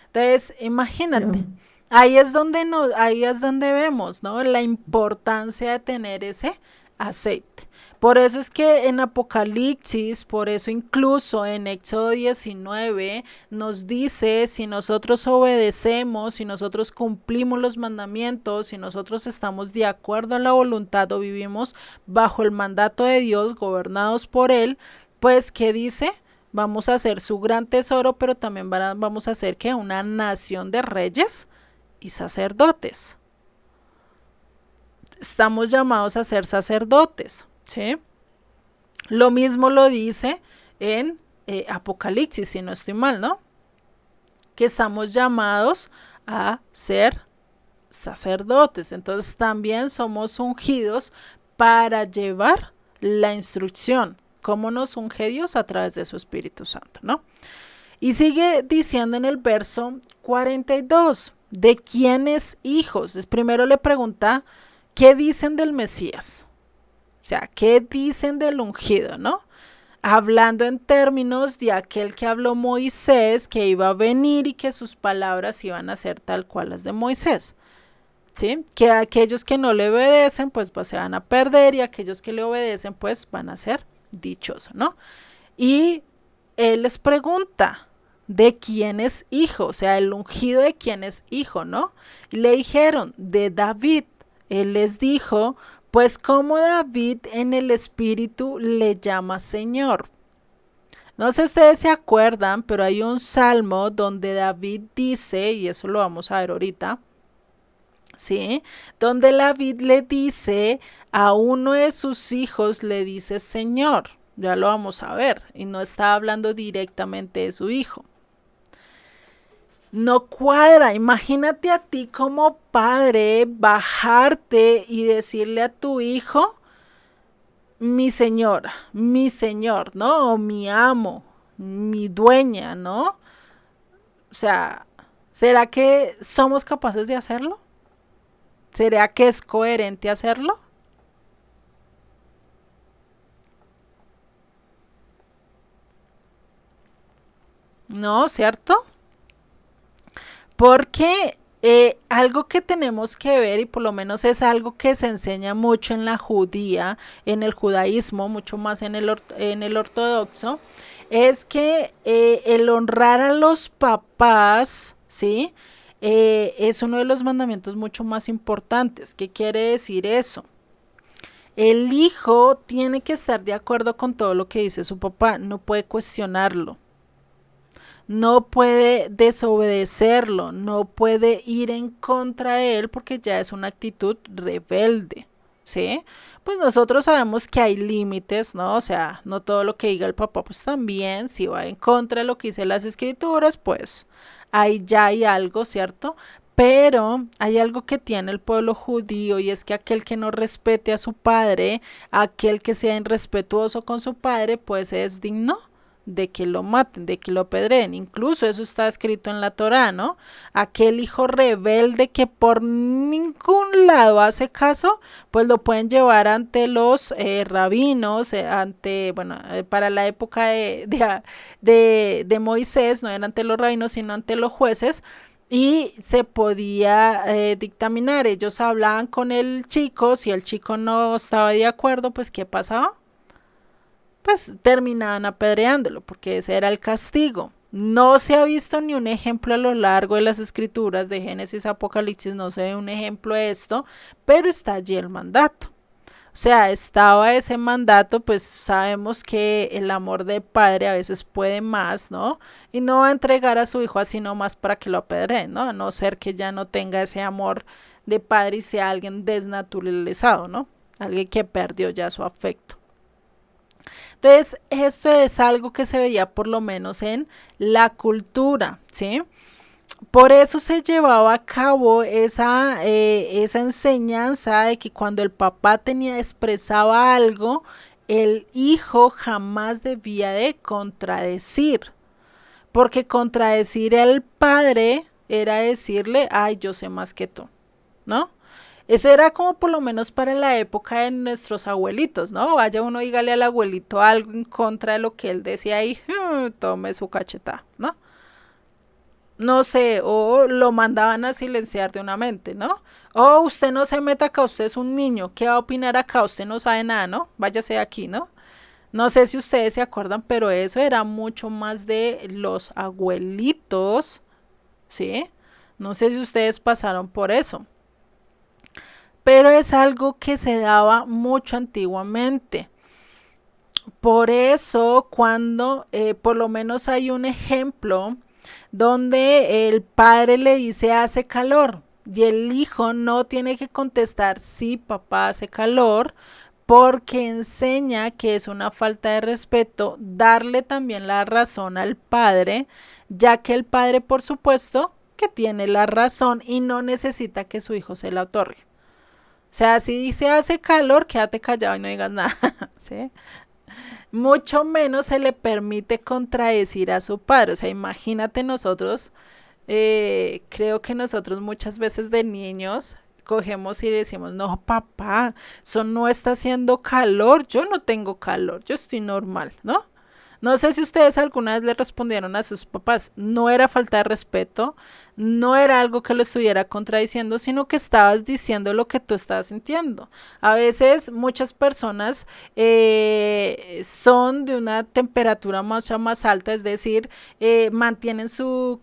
Entonces, imagínate, ahí es donde vemos, ¿no? La importancia de tener ese aceite. Por eso es que en Apocalipsis, por eso incluso en Éxodo 19 nos dice, si nosotros obedecemos, si nosotros cumplimos los mandamientos, si nosotros estamos de acuerdo a la voluntad o vivimos bajo el mandato de Dios, gobernados por Él, pues, ¿qué dice? Vamos a hacer su gran tesoro, pero también vamos a hacer que una nación de reyes y sacerdotes. Estamos llamados a ser sacerdotes, ¿sí? Lo mismo lo dice en Apocalipsis, si no estoy mal, ¿no? Que estamos llamados a ser sacerdotes. Entonces también somos ungidos para llevar la instrucción. ¿Cómo nos unge Dios? A través de su Espíritu Santo, ¿no? Y sigue diciendo en el verso 42, ¿de quiénes hijos? Primero le pregunta, ¿qué dicen del Mesías? O sea, ¿qué dicen del ungido, no? Hablando en términos de aquel que habló Moisés, que iba a venir y que sus palabras iban a ser tal cual las de Moisés. ¿Sí? Que aquellos que no le obedecen, pues se van a perder, y aquellos que le obedecen, pues van a ser dichosos, ¿no? Y él les pregunta, ¿de quién es hijo? O sea, el ungido de quién es hijo, ¿no? Y le dijeron, de David. Él les dijo, pues como David en el espíritu le llama Señor. No sé si ustedes se acuerdan, pero hay un salmo donde David dice, y eso lo vamos a ver ahorita, ¿sí? Donde David le dice a uno de sus hijos, le dice Señor. Ya lo vamos a ver, y no está hablando directamente de su hijo. No cuadra. Imagínate a ti como padre bajarte y decirle a tu hijo, mi señora, mi señor, ¿no? O mi amo, mi dueña, ¿no? O sea, ¿será que somos capaces de hacerlo? ¿Será que es coherente hacerlo? No, ¿cierto? Porque algo que tenemos que ver, y por lo menos es algo que se enseña mucho en la judía, en el judaísmo, mucho más en el ortodoxo, es que el honrar a los papás, ¿sí? Es uno de los mandamientos mucho más importantes. ¿Qué quiere decir eso? El hijo tiene que estar de acuerdo con todo lo que dice su papá, no puede cuestionarlo. No puede desobedecerlo, no puede ir en contra de él porque ya es una actitud rebelde, ¿sí? Pues nosotros sabemos que hay límites, ¿no? O sea, no todo lo que diga el papá, pues también, si va en contra de lo que dice las escrituras, pues ahí ya hay algo, ¿cierto? Pero hay algo que tiene el pueblo judío, y es que aquel que no respete a su padre, aquel que sea irrespetuoso con su padre, pues es digno de que lo maten, de que lo apedreen. Incluso eso está escrito en la Torá, ¿no? Aquel hijo rebelde que por ningún lado hace caso, pues lo pueden llevar ante los rabinos, para la época de Moisés, no eran ante los rabinos, sino ante los jueces, y se podía dictaminar. Ellos hablaban con el chico, si el chico no estaba de acuerdo, pues ¿qué pasaba? Pues terminaban apedreándolo, porque ese era el castigo. No se ha visto ni un ejemplo a lo largo de las escrituras de Génesis, Apocalipsis, no se ve un ejemplo de esto, pero está allí el mandato. O sea, estaba ese mandato, pues sabemos que el amor de padre a veces puede más, ¿no? Y no va a entregar a su hijo así nomás para que lo apedreen, ¿no? A no ser que ya no tenga ese amor de padre y sea alguien desnaturalizado, ¿no? Alguien que perdió ya su afecto. Entonces, esto es algo que se veía por lo menos en la cultura, ¿sí? Por eso se llevaba a cabo esa enseñanza de que cuando el papá expresaba algo, el hijo jamás debía de contradecir, porque contradecir al padre era decirle, ay, yo sé más que tú, ¿no? Eso era como por lo menos para la época de nuestros abuelitos, ¿no? Vaya uno, dígale al abuelito algo en contra de lo que él decía y tome su cachetada, ¿no? No sé, o lo mandaban a silenciar de una mente, ¿no? O usted no se meta acá, usted es un niño, ¿qué va a opinar acá? Usted no sabe nada, ¿no? Váyase de aquí, ¿no? No sé si ustedes se acuerdan, pero eso era mucho más de los abuelitos, ¿sí? No sé si ustedes pasaron por eso, pero es algo que se daba mucho antiguamente. Por eso, cuando por lo menos hay un ejemplo donde el padre le dice hace calor y el hijo no tiene que contestar sí, papá, hace calor, porque enseña que es una falta de respeto darle también la razón al padre, ya que el padre, por supuesto, que tiene la razón y no necesita que su hijo se la otorgue. O sea, si dice hace calor, quédate callado y no digas nada, ¿sí? Mucho menos se le permite contradecir a su padre. O sea, imagínate nosotros, creo que nosotros muchas veces de niños cogemos y decimos, no, papá, eso no está haciendo calor, yo no tengo calor, yo estoy normal, ¿no? No sé si ustedes alguna vez le respondieron a sus papás, no era falta de respeto, no era algo que lo estuviera contradiciendo, sino que estabas diciendo lo que tú estabas sintiendo. A veces muchas personas son de una temperatura mucho más alta, es decir, mantienen su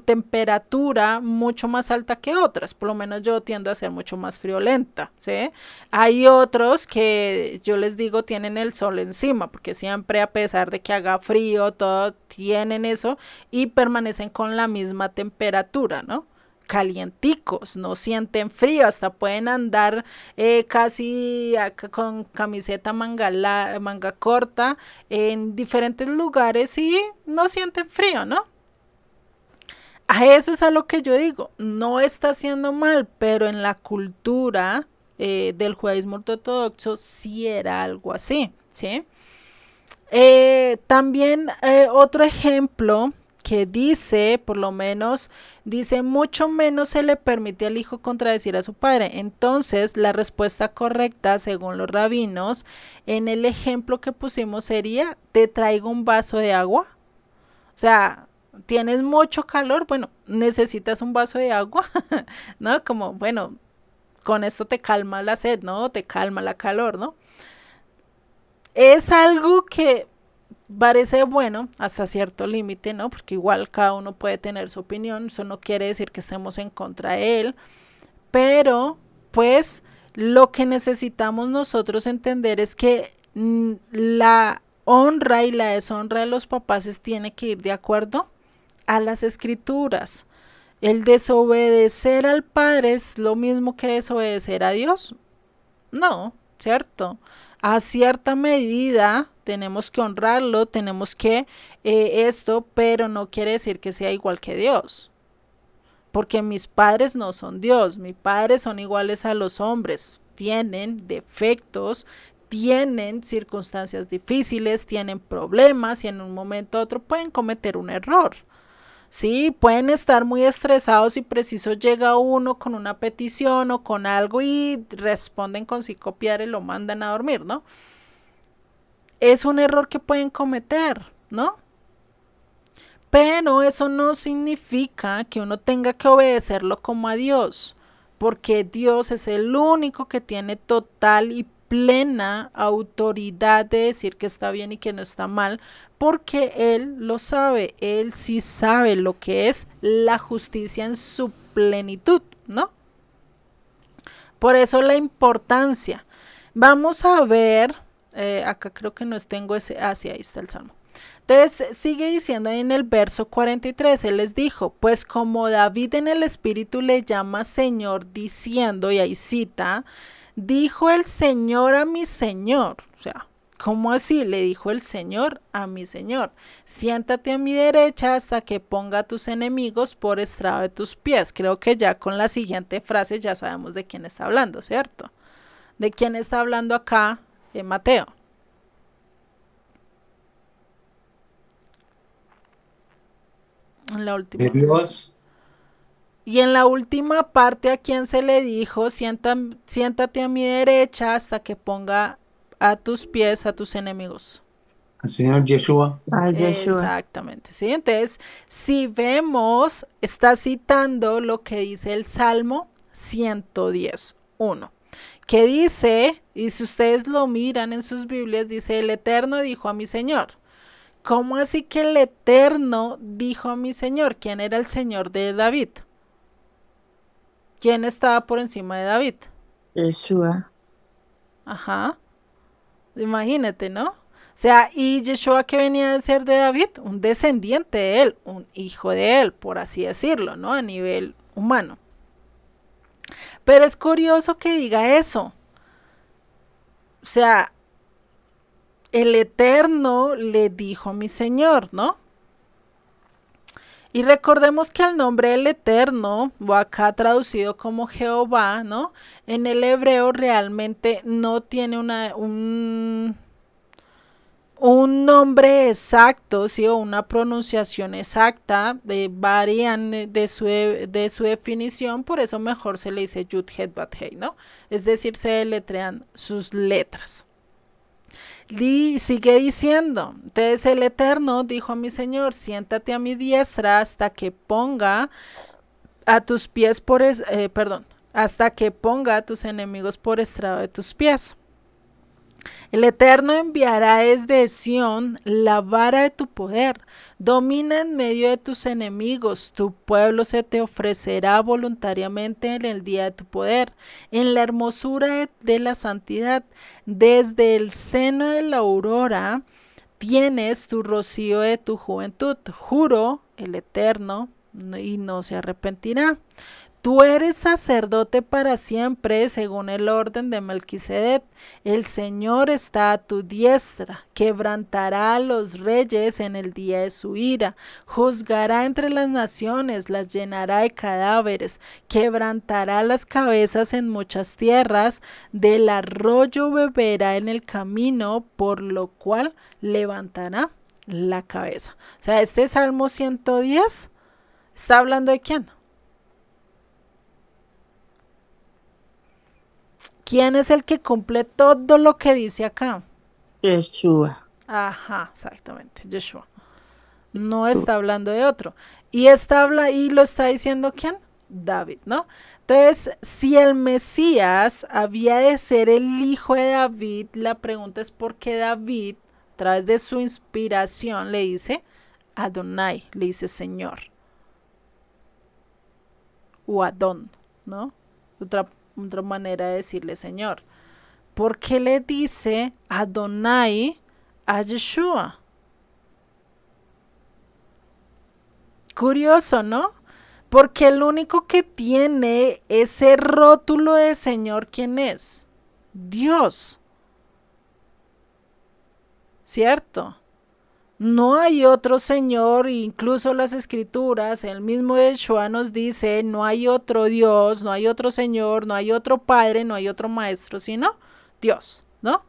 temperatura mucho más alta que otras. Por lo menos yo tiendo a ser mucho más friolenta, ¿sí? Hay otros que yo les digo tienen el sol encima, porque siempre a pesar de que haga frío, todo tienen eso y permanecen con la misma temperatura, ¿no? Calienticos, no sienten frío, hasta pueden andar casi con camiseta manga corta en diferentes lugares y no sienten frío, ¿no? A eso es a lo que yo digo, no está haciendo mal, pero en la cultura del judaísmo ortodoxo sí era algo así, ¿sí? También otro ejemplo que dice, por lo menos, dice, mucho menos se le permite al hijo contradecir a su padre. Entonces, la respuesta correcta, según los rabinos, en el ejemplo que pusimos sería, te traigo un vaso de agua. O sea, tienes mucho calor, bueno, necesitas un vaso de agua, ¿no? Como, bueno, con esto te calma la sed, ¿no? Te calma la calor, ¿no? Es algo que parece bueno hasta cierto límite, ¿no? Porque igual cada uno puede tener su opinión, eso no quiere decir que estemos en contra de él, pero pues lo que necesitamos nosotros entender es que la honra y la deshonra de los papás tiene que ir de acuerdo a las escrituras. El desobedecer al padre es lo mismo que desobedecer a Dios. No, ¿cierto? A cierta medida tenemos que honrarlo, tenemos que esto, pero no quiere decir que sea igual que Dios. Porque mis padres no son Dios, mis padres son iguales a los hombres, tienen defectos, tienen circunstancias difíciles, tienen problemas y en un momento u otro pueden cometer un error. Sí, pueden estar muy estresados y preciso llega uno con una petición o con algo y responden con psicopiar y lo mandan a dormir, ¿no? Es un error que pueden cometer, ¿no? Pero eso no significa que uno tenga que obedecerlo como a Dios, porque Dios es el único que tiene total y plena autoridad de decir que está bien y que no está mal, porque Él lo sabe, Él sí sabe lo que es la justicia en su plenitud, ¿no? Por eso la importancia. Vamos a ver, acá creo que no tengo ese, sí, ahí está el Salmo. Entonces sigue diciendo en el verso 43, él les dijo, pues como David en el espíritu le llama Señor diciendo, y ahí cita, dijo el Señor a mi Señor, o sea, ¿cómo así? Le dijo el Señor a mi Señor, siéntate a mi derecha hasta que ponga a tus enemigos por estrado de tus pies. Creo que ya con la siguiente frase ya sabemos de quién está hablando, ¿cierto? ¿De quién está hablando acá Mateo? En la De última. Dios. Y en la última parte, ¿a quién se le dijo? Siéntate a mi derecha hasta que ponga a tus pies a tus enemigos. Al Señor Yeshua. A Yeshua. Exactamente, ¿sí? Entonces, si vemos, está citando lo que dice el Salmo 110:1, que dice, y si ustedes lo miran en sus Biblias, dice, el Eterno dijo a mi Señor. ¿Cómo así que el Eterno dijo a mi Señor? ¿Quién era el Señor de David? ¿Quién estaba por encima de David? Yeshua. Ajá, imagínate, ¿no? O sea, ¿y Yeshua qué venía a ser de David? Un descendiente de él, un hijo de él, por así decirlo, ¿no? A nivel humano. Pero es curioso que diga eso. O sea, el Eterno le dijo a mi Señor, ¿no? Y recordemos que el nombre del Eterno, o acá traducido como Jehová, ¿no? En el hebreo realmente no tiene un nombre exacto, ¿sí? O una pronunciación exacta, varían de su definición, por eso mejor se le dice Yud Het Bat Hei, ¿no? Es decir, se deletrean sus letras. Y sigue diciendo, entonces el Eterno dijo a mi Señor, siéntate a mi diestra hasta que ponga a tus pies hasta que ponga a tus enemigos por estrado de tus pies. El Eterno enviará desde Sión la vara de tu poder. Domina en medio de tus enemigos. Tu pueblo se te ofrecerá voluntariamente en el día de tu poder, en la hermosura de la santidad. Desde el seno de la aurora tienes tu rocío de tu juventud. Juro el Eterno, y no se arrepentirá. Tú eres sacerdote para siempre, según el orden de Melquisedec. El Señor está a tu diestra, quebrantará a los reyes en el día de su ira, juzgará entre las naciones, las llenará de cadáveres, quebrantará las cabezas en muchas tierras, del arroyo beberá en el camino, por lo cual levantará la cabeza. O sea, este Salmo 110 está hablando de quién. ¿Quién es el que cumple todo lo que dice acá? Yeshua. Ajá, exactamente, Yeshua. No está hablando de otro. Y lo está diciendo ¿quién? David, ¿no? Entonces, si el Mesías había de ser el hijo de David, la pregunta es por qué David, a través de su inspiración, le dice Adonai, le dice Señor. O Adón, ¿no? Otra manera de decirle Señor. ¿Por qué le dice Adonai a Yeshua? Curioso, ¿no? Porque el único que tiene ese rótulo de Señor, ¿quién es? Dios. ¿Cierto? No hay otro Señor, incluso las escrituras, el mismo Yeshua nos dice, no hay otro Dios, no hay otro Señor, no hay otro Padre, no hay otro Maestro, sino Dios, ¿no?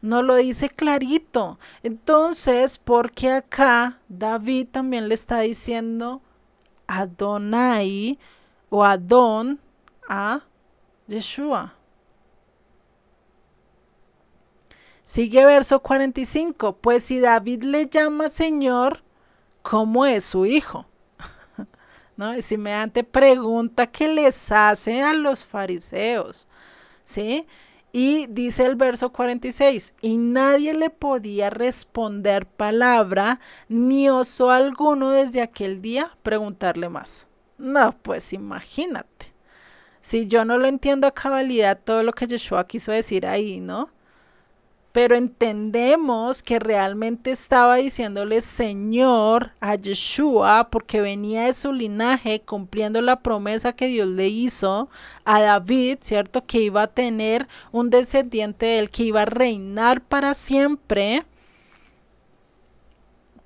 No lo dice clarito. Entonces, ¿por qué acá David también le está diciendo Adonai o Adón a Yeshua? Sigue verso 45, pues si David le llama Señor, ¿cómo es su hijo? ¿No? Es semejante pregunta que les hace a los fariseos, ¿sí? Y dice el verso 46, y nadie le podía responder palabra, ni osó alguno desde aquel día preguntarle más. No, pues imagínate. Si yo no lo entiendo a cabalidad todo lo que Yeshua quiso decir ahí, ¿no? Pero entendemos que realmente estaba diciéndole Señor a Yeshua porque venía de su linaje cumpliendo la promesa que Dios le hizo a David, ¿cierto? Que iba a tener un descendiente de él que iba a reinar para siempre.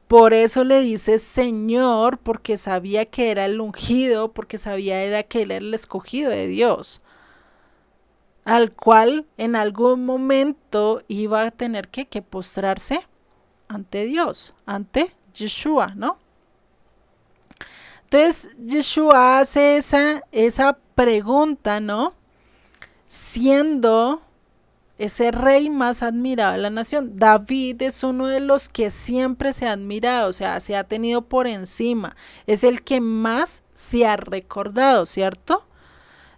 Por eso le dice Señor, porque sabía que era el ungido, porque sabía que él era el escogido de Dios, al cual en algún momento iba a tener que postrarse ante Dios, ante Yeshua, ¿no? Entonces Yeshua hace esa pregunta, ¿no? Siendo ese rey más admirado de la nación. David es uno de los que siempre se ha admirado, o sea, se ha tenido por encima. Es el que más se ha recordado, ¿cierto?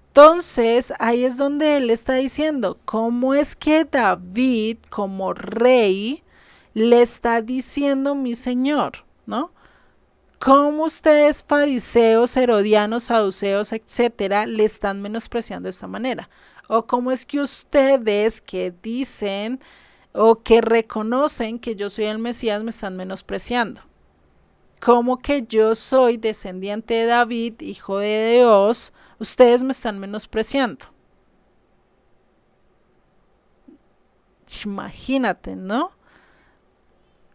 Entonces, ahí es donde él está diciendo, ¿cómo es que David, como rey, le está diciendo mi señor, ¿no? ¿Cómo ustedes, fariseos, herodianos, saduceos, etcétera, le están menospreciando de esta manera? ¿O cómo es que ustedes que dicen o que reconocen que yo soy el Mesías me están menospreciando? ¿Cómo que yo soy descendiente de David, hijo de Dios, ustedes me están menospreciando? Imagínate, ¿no?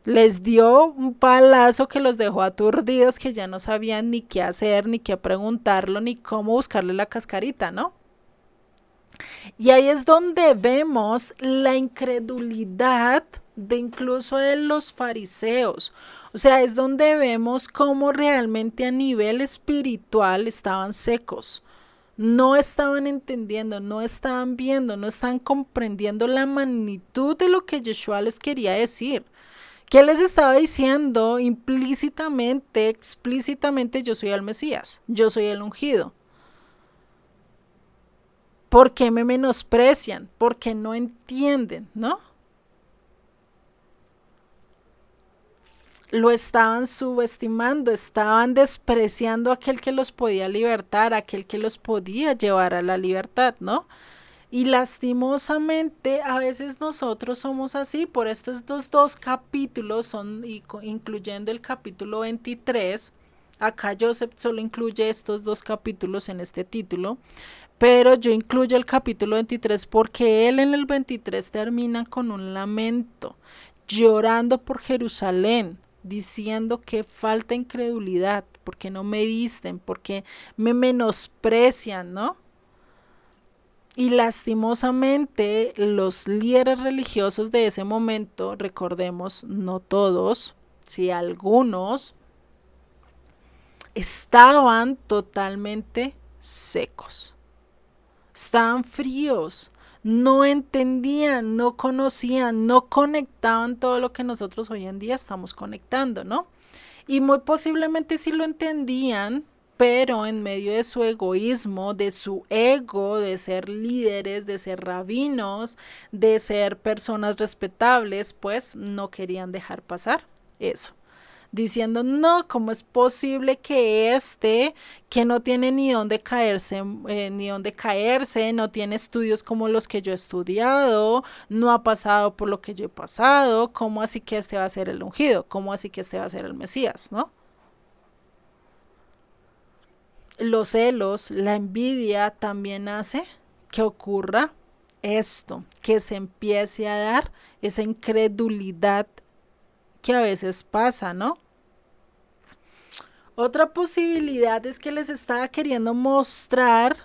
Les dio un palazo que los dejó aturdidos, que ya no sabían ni qué hacer, ni qué preguntarlo, ni cómo buscarle la cascarita, ¿no? Y ahí es donde vemos la incredulidad de incluso de los fariseos. O sea, es donde vemos cómo realmente a nivel espiritual estaban secos. No estaban entendiendo, no estaban viendo, no estaban comprendiendo la magnitud de lo que Yeshua les quería decir. ¿Qué les estaba diciendo implícitamente, explícitamente? Yo soy el Mesías, yo soy el ungido. ¿Por qué me menosprecian? Porque no entienden, ¿no? Lo estaban subestimando, estaban despreciando a aquel que los podía libertar, a aquel que los podía llevar a la libertad, ¿no? Y lastimosamente a veces nosotros somos así, por estos dos capítulos, incluyendo el capítulo 23, acá Joseph solo incluye estos dos capítulos en este título, pero yo incluyo el capítulo 23 porque él en el 23 termina con un lamento, llorando por Jerusalén, diciendo que falta incredulidad, porque no me visten, porque me menosprecian, ¿no? Y lastimosamente los líderes religiosos de ese momento, recordemos, no todos, sí algunos, estaban totalmente secos, estaban fríos, no entendían, no conocían, no conectaban todo lo que nosotros hoy en día estamos conectando, ¿no? Y muy posiblemente sí lo entendían, pero en medio de su egoísmo, de su ego, de ser líderes, de ser rabinos, de ser personas respetables, pues no querían dejar pasar eso. Diciendo, no, ¿cómo es posible que que no tiene ni dónde caerse, no tiene estudios como los que yo he estudiado, no ha pasado por lo que yo he pasado, cómo así que este va a ser el ungido, cómo así que este va a ser el Mesías, ¿no? Los celos, la envidia también hace que ocurra esto, que se empiece a dar esa incredulidad que a veces pasa, ¿no? Otra posibilidad es que les estaba queriendo mostrar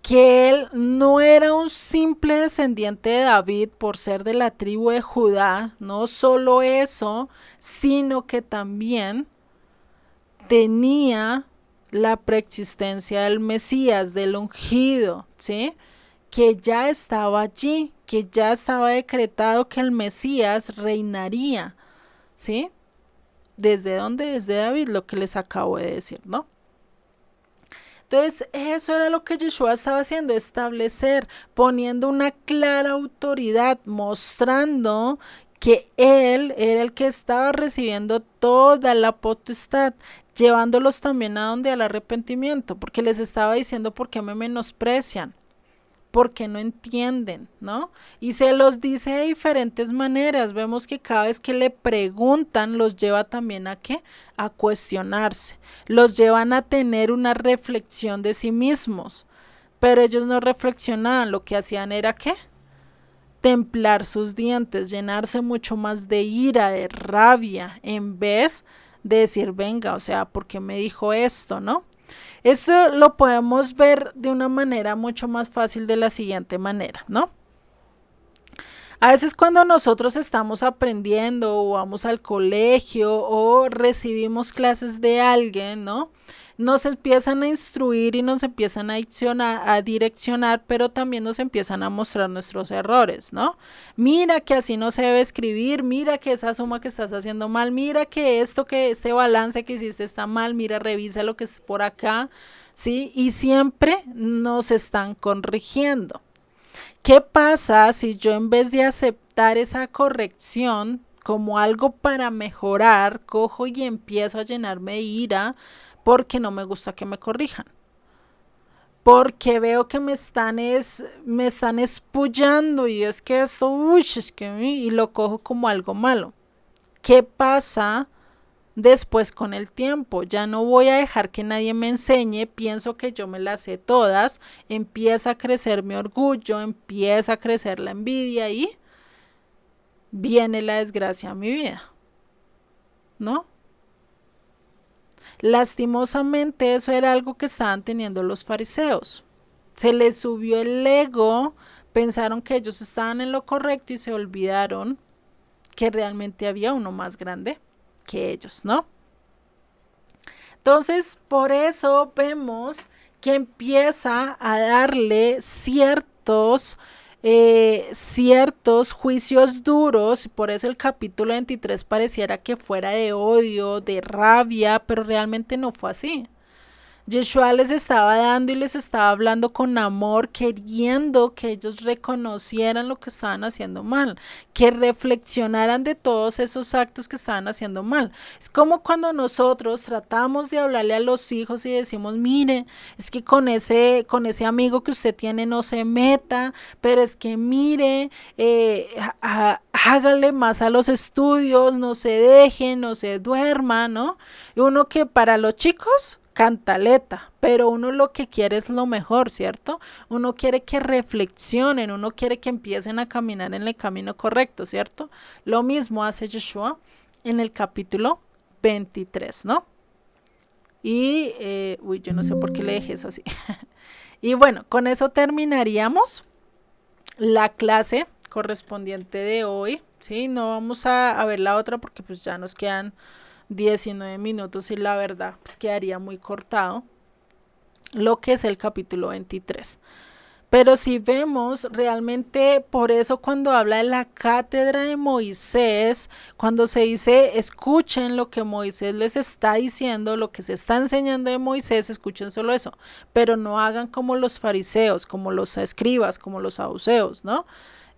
que él no era un simple descendiente de David por ser de la tribu de Judá, no solo eso, sino que también tenía la preexistencia del Mesías, del ungido, ¿sí? Que ya estaba allí, que ya estaba decretado que el Mesías reinaría, ¿sí? ¿Desde dónde? Desde David, lo que les acabo de decir, ¿no? Entonces, eso era lo que Yeshua estaba haciendo, establecer, poniendo una clara autoridad, mostrando que él era el que estaba recibiendo toda la potestad, llevándolos también a donde al arrepentimiento, porque les estaba diciendo por qué me menosprecian, porque no entienden, ¿no? Y se los dice de diferentes maneras. Vemos que cada vez que le preguntan, los lleva también a qué? A cuestionarse. Los llevan a tener una reflexión de sí mismos. Pero ellos no reflexionaban, lo que hacían era ¿qué? Templar sus dientes, llenarse mucho más de ira, de rabia, en vez de decir, venga, o sea, ¿por qué me dijo esto, no? Esto lo podemos ver de una manera mucho más fácil de la siguiente manera, ¿no? A veces cuando nosotros estamos aprendiendo o vamos al colegio o recibimos clases de alguien, ¿no? Nos empiezan a instruir y nos empiezan a direccionar, pero también nos empiezan a mostrar nuestros errores, ¿no? Mira que así no se debe escribir, mira que esa suma que estás haciendo mal, mira que este balance que hiciste está mal, mira, revisa lo que es por acá, ¿sí? Y siempre nos están corrigiendo. ¿Qué pasa si yo en vez de aceptar esa corrección como algo para mejorar, cojo y empiezo a llenarme de ira porque no me gusta que me corrijan? Porque veo que me están espullando y es que esto, es que, y lo cojo como algo malo. ¿Qué pasa después con el tiempo? Ya no voy a dejar que nadie me enseñe, pienso que yo me las sé todas, empieza a crecer mi orgullo, empieza a crecer la envidia y viene la desgracia a mi vida, ¿no? Lastimosamente eso era algo que estaban teniendo los fariseos. Se les subió el ego, pensaron que ellos estaban en lo correcto y se olvidaron que realmente había uno más grande que ellos, ¿no? Entonces, por eso vemos que empieza a darle ciertos juicios duros, y por eso el capítulo 23 pareciera que fuera de odio, de rabia, pero realmente no fue así. Yeshua les estaba dando y les estaba hablando con amor, queriendo que ellos reconocieran lo que estaban haciendo mal, que reflexionaran de todos esos actos que estaban haciendo mal. Es como cuando nosotros tratamos de hablarle a los hijos y decimos, mire, es que con ese amigo que usted tiene no se meta, pero es que mire, hágale más a los estudios, no se deje, no se duerma, ¿no? Y uno que para los chicos cantaleta, pero uno lo que quiere es lo mejor, ¿cierto? Uno quiere que reflexionen, uno quiere que empiecen a caminar en el camino correcto, ¿cierto? Lo mismo hace Yeshua en el capítulo 23, ¿no? Y, yo no sé por qué le dejé eso así. Y bueno, con eso terminaríamos la clase correspondiente de hoy, ¿sí? No vamos a ver la otra porque pues ya nos quedan 19 minutos y la verdad pues quedaría muy cortado lo que es el capítulo 23. Pero si vemos realmente, por eso cuando habla de la cátedra de Moisés, cuando se dice escuchen lo que Moisés les está diciendo, lo que se está enseñando de Moisés, escuchen solo eso, pero no hagan como los fariseos, como los escribas, como los saduceos, ¿no?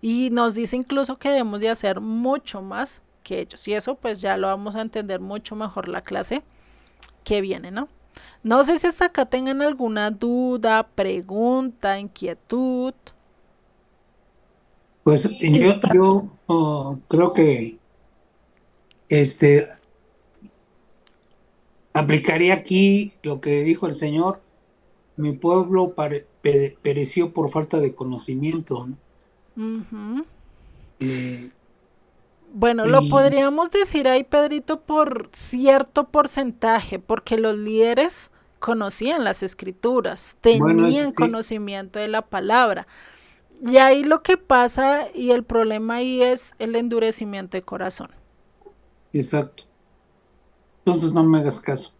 Y nos dice incluso que debemos de hacer mucho más que ellos, y eso pues ya lo vamos a entender mucho mejor la clase que viene, ¿no? No sé si hasta acá tengan alguna duda, pregunta, inquietud. Pues yo creo que este aplicaría aquí lo que dijo el Señor, mi pueblo pereció por falta de conocimiento, ¿no? Ujú. Eh, Bueno, lo y podríamos decir ahí, Pedrito, por cierto porcentaje, porque los líderes conocían las escrituras, bueno, eso tenían sí, conocimiento de la palabra. Y ahí lo que pasa y el problema ahí es el endurecimiento de corazón. exacto. Entonces no me hagas caso.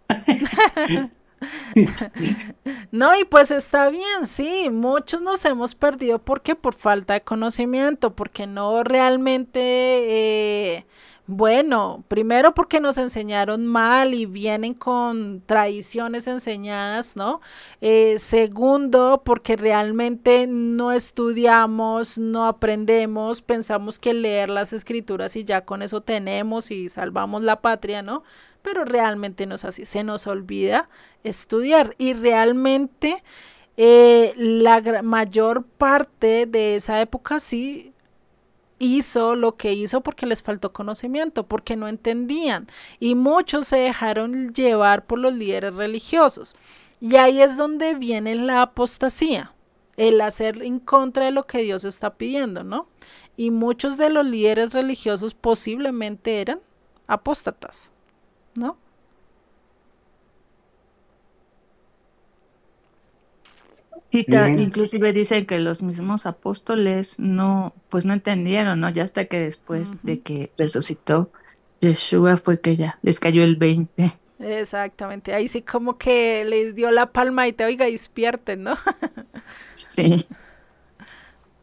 No, y pues está bien, sí, muchos nos hemos perdido porque por falta de conocimiento, porque no realmente Bueno, primero porque nos enseñaron mal y vienen con tradiciones enseñadas, ¿no? Segundo, porque realmente no estudiamos, no aprendemos, pensamos que leer las escrituras y ya con eso tenemos y salvamos la patria, ¿no? Pero realmente no es así, se nos olvida estudiar y realmente la mayor parte de esa época sí hizo lo que hizo porque les faltó conocimiento, porque no entendían y muchos se dejaron llevar por los líderes religiosos. Y ahí es donde viene la apostasía, el hacer en contra de lo que Dios está pidiendo, ¿no? Y muchos de los líderes religiosos posiblemente eran apóstatas, ¿no? Sí, Bien. inclusive dicen que los mismos apóstoles no, pues no entendieron, ¿no? Ya hasta que después Ujú. de que resucitó Yeshua fue que ya les cayó el 20. Exactamente, ahí sí como que les dio la palma y te oiga, despierten, ¿no? Sí,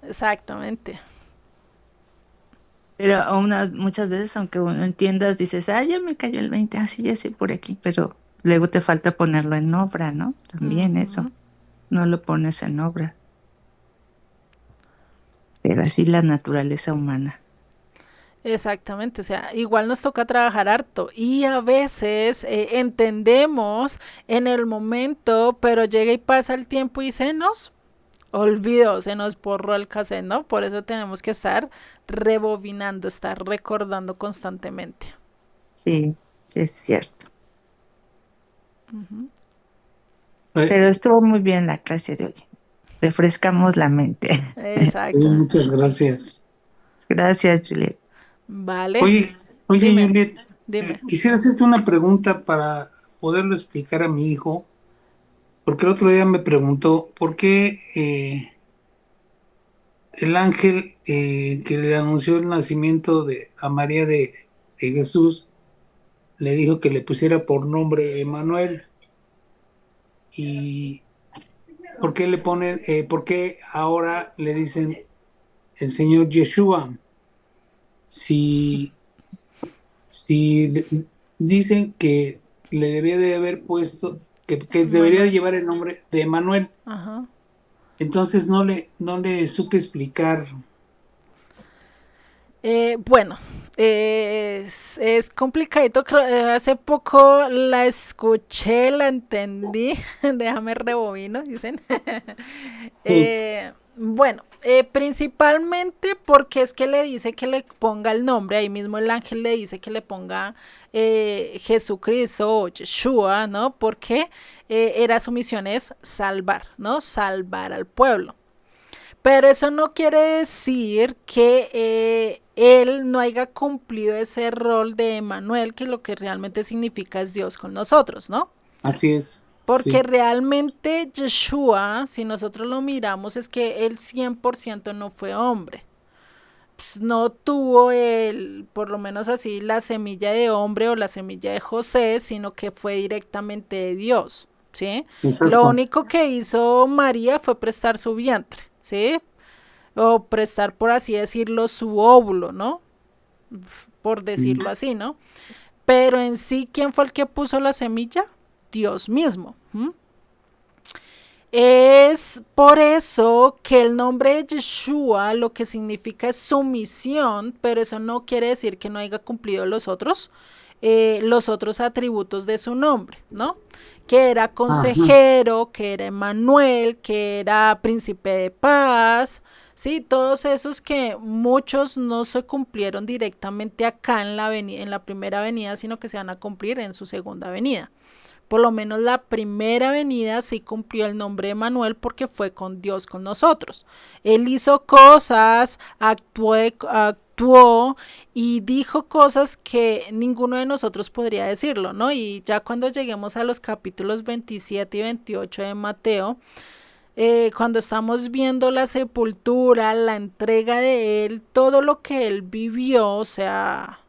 Exactamente. pero muchas veces, aunque uno entiendas, dices, ah, ya me cayó el 20, así ya sé por aquí, pero luego te falta ponerlo en obra, ¿no? También eso, Ujú. no lo pones en obra, pero así la naturaleza humana. Exactamente, o sea, igual nos toca trabajar harto y a veces entendemos en el momento, pero llega y pasa el tiempo y se nos olvidó, se nos borró el cassette, ¿no? Por eso tenemos que estar rebobinando, estar recordando constantemente. Sí, sí es cierto. Ujú. Eh, Pero estuvo muy bien la clase de hoy. Refrescamos la mente. Exacto. muchas gracias. Gracias, Juliet. Vale, Oye, oye, dime, Juliet, dime. quisiera hacerte una pregunta para poderlo explicar a mi hijo, porque el otro día me preguntó por qué el ángel que le anunció el nacimiento a María de Jesús le dijo que le pusiera por nombre Emanuel. ¿Y por qué le ponen, por qué ahora le dicen el Señor Yeshua? Si, dicen que le debía de haber puesto, que debería de Manuel. llevar el nombre de Emanuel. Ajá. Entonces no le supe explicar. Bueno, es complicadito. Hace poco la escuché, la entendí. Déjame rebobino, dicen. Sí. Bueno, principalmente porque es que le dice que le ponga el nombre. Ahí mismo el ángel le dice que le ponga Jesucristo o Yeshua, ¿no? Porque era su misión es salvar, ¿no? Salvar al pueblo. Pero eso no quiere decir que él no haya cumplido ese rol de Emanuel, que lo que realmente significa es Dios con nosotros, ¿no? Así es, Porque sí. realmente Yeshua, si nosotros lo miramos, es que él 100% no fue hombre. Pues no tuvo el, por lo menos así, la semilla de hombre o la semilla de José, sino que fue directamente de Dios, ¿sí? Lo Exacto. único que hizo María fue prestar su vientre, ¿sí? O prestar, por así decirlo, su óvulo, ¿no? Por Mm. decirlo así, ¿no? Pero en sí, ¿quién fue el que puso la semilla? Dios mismo. ¿Mm? Es por eso que el nombre de Yeshua lo que significa es sumisión, pero eso no quiere decir que no haya cumplido los otros atributos de su nombre, ¿no? Que era Ajá. consejero, que era Emmanuel, que era príncipe de paz, sí, todos esos que muchos no se cumplieron directamente acá en la primera venida, sino que se van a cumplir en su segunda venida. Por lo menos la primera venida sí cumplió el nombre de Manuel porque fue con Dios con nosotros. Él hizo cosas, actuó y dijo cosas que ninguno de nosotros podría decirlo, ¿no? Y ya cuando lleguemos a los capítulos 27 y 28 de Mateo, cuando estamos viendo la sepultura, la entrega de él, todo lo que él vivió, o sea,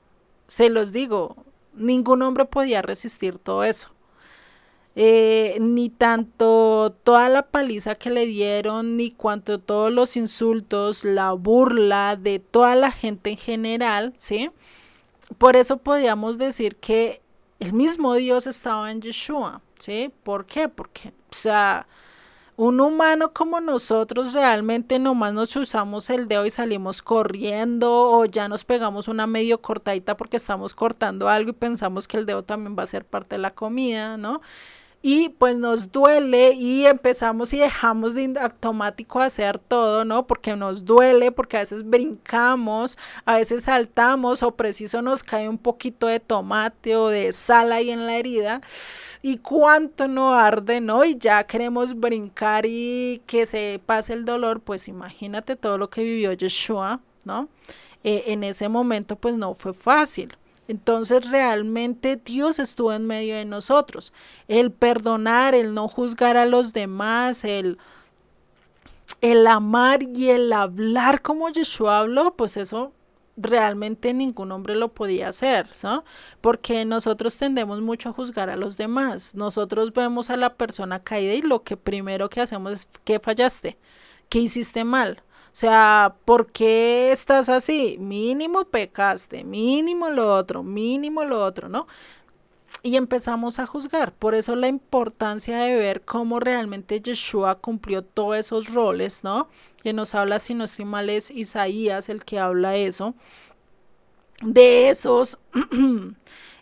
se los digo, ningún hombre podía resistir todo eso. Ni tanto toda la paliza que le dieron, ni cuanto todos los insultos, la burla de toda la gente en general, ¿sí? Por eso podíamos decir que el mismo Dios estaba en Yeshua, ¿sí? ¿Por qué? Porque, o sea, un humano como nosotros realmente nomás nos usamos el dedo y salimos corriendo o ya nos pegamos una medio cortadita porque estamos cortando algo y pensamos que el dedo también va a ser parte de la comida, ¿no? Y pues nos duele y empezamos y dejamos de automático hacer todo, ¿no? Porque nos duele, porque a veces brincamos, a veces saltamos o preciso nos cae un poquito de tomate o de sal ahí en la herida y cuánto no arde, ¿no? Y ya queremos brincar y que se pase el dolor, pues imagínate todo lo que vivió Yeshua, ¿no? En ese momento pues no fue fácil. Entonces realmente Dios estuvo en medio de nosotros. El perdonar, el no juzgar a los demás, el amar y el hablar como Yeshua habló, pues eso realmente ningún hombre lo podía hacer, ¿no? Porque nosotros tendemos mucho a juzgar a los demás. Nosotros vemos a la persona caída y lo que primero que hacemos es que fallaste, que hiciste mal. O sea, ¿por qué estás así? Mínimo pecaste, mínimo lo otro, ¿no? Y empezamos a juzgar. Por eso la importancia de ver cómo realmente Yeshua cumplió todos esos roles, ¿no? Que nos habla, si no estoy mal, es Isaías el que habla eso. De esos,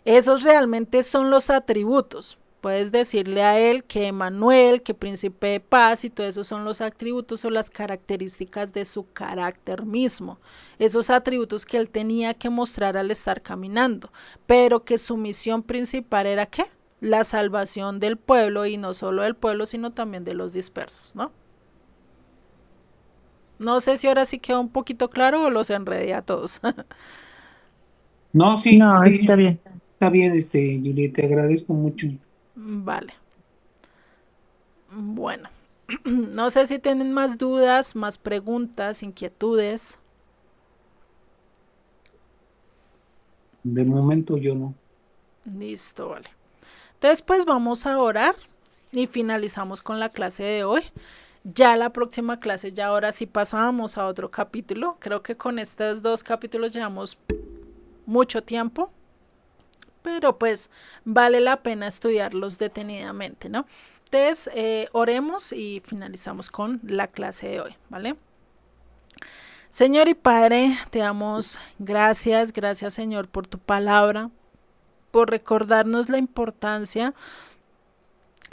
esos realmente son los atributos. Puedes decirle a él que Emmanuel, que príncipe de paz y todo eso son los atributos o las características de su carácter mismo. Esos atributos que él tenía que mostrar al estar caminando, pero que su misión principal era ¿qué? La salvación del pueblo y no solo del pueblo, sino también de los dispersos, ¿no? No sé si ahora sí quedó un poquito claro o los enredé a todos. No, sí, No, sí, está bien. está bien, Juliet, te agradezco mucho. Vale. Bueno, no sé si tienen más dudas, más preguntas, inquietudes. De momento yo no. Listo, vale. Entonces, pues vamos a orar y finalizamos con la clase de hoy. Ya la próxima clase, ya ahora sí pasamos a otro capítulo. Creo que con estos dos capítulos llevamos mucho tiempo, pero pues vale la pena estudiarlos detenidamente, ¿no? Entonces, oremos y finalizamos con la clase de hoy, ¿vale? Señor y Padre, te damos gracias, gracias Señor por tu palabra, por recordarnos la importancia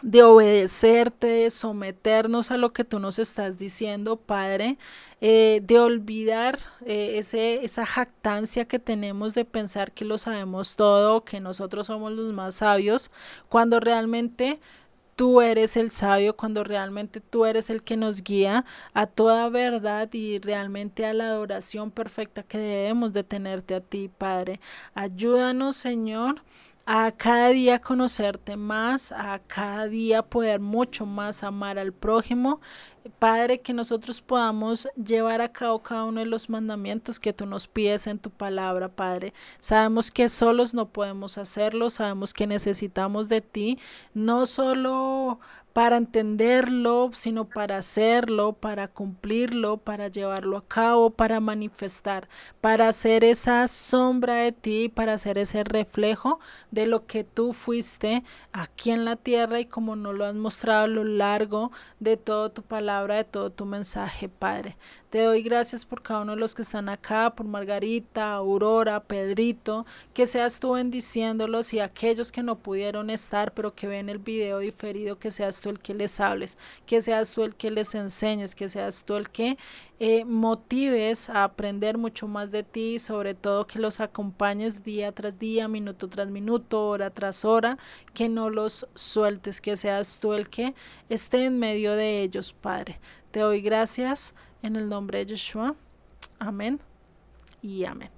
de obedecerte, de someternos a lo que tú nos estás diciendo, Padre, de olvidar esa jactancia que tenemos de pensar que lo sabemos todo, que nosotros somos los más sabios, cuando realmente tú eres el sabio, cuando realmente tú eres el que nos guía a toda verdad y realmente a la adoración perfecta que debemos de tenerte a ti, Padre. Ayúdanos, Señor, a cada día conocerte más, a cada día poder mucho más amar al prójimo. Padre, que nosotros podamos llevar a cabo cada uno de los mandamientos que tú nos pides en tu palabra, Padre. Sabemos que solos no podemos hacerlo, sabemos que necesitamos de ti, no solo para entenderlo, sino para hacerlo, para cumplirlo, para llevarlo a cabo, para manifestar, para ser esa sombra de ti, para ser ese reflejo de lo que tú fuiste aquí en la tierra y como nos lo has mostrado a lo largo de toda tu palabra, de todo tu mensaje, Padre. Te doy gracias por cada uno de los que están acá, por Margarita, Aurora, Pedrito, que seas tú bendiciéndolos y aquellos que no pudieron estar, pero que ven el video diferido, que seas tú el que les hables, que seas tú el que les enseñes, que seas tú el que motives a aprender mucho más de ti, sobre todo que los acompañes día tras día, minuto tras minuto, hora tras hora, que no los sueltes, que seas tú el que esté en medio de ellos, Padre. Te doy gracias en el nombre de Yeshua. Amén y amén.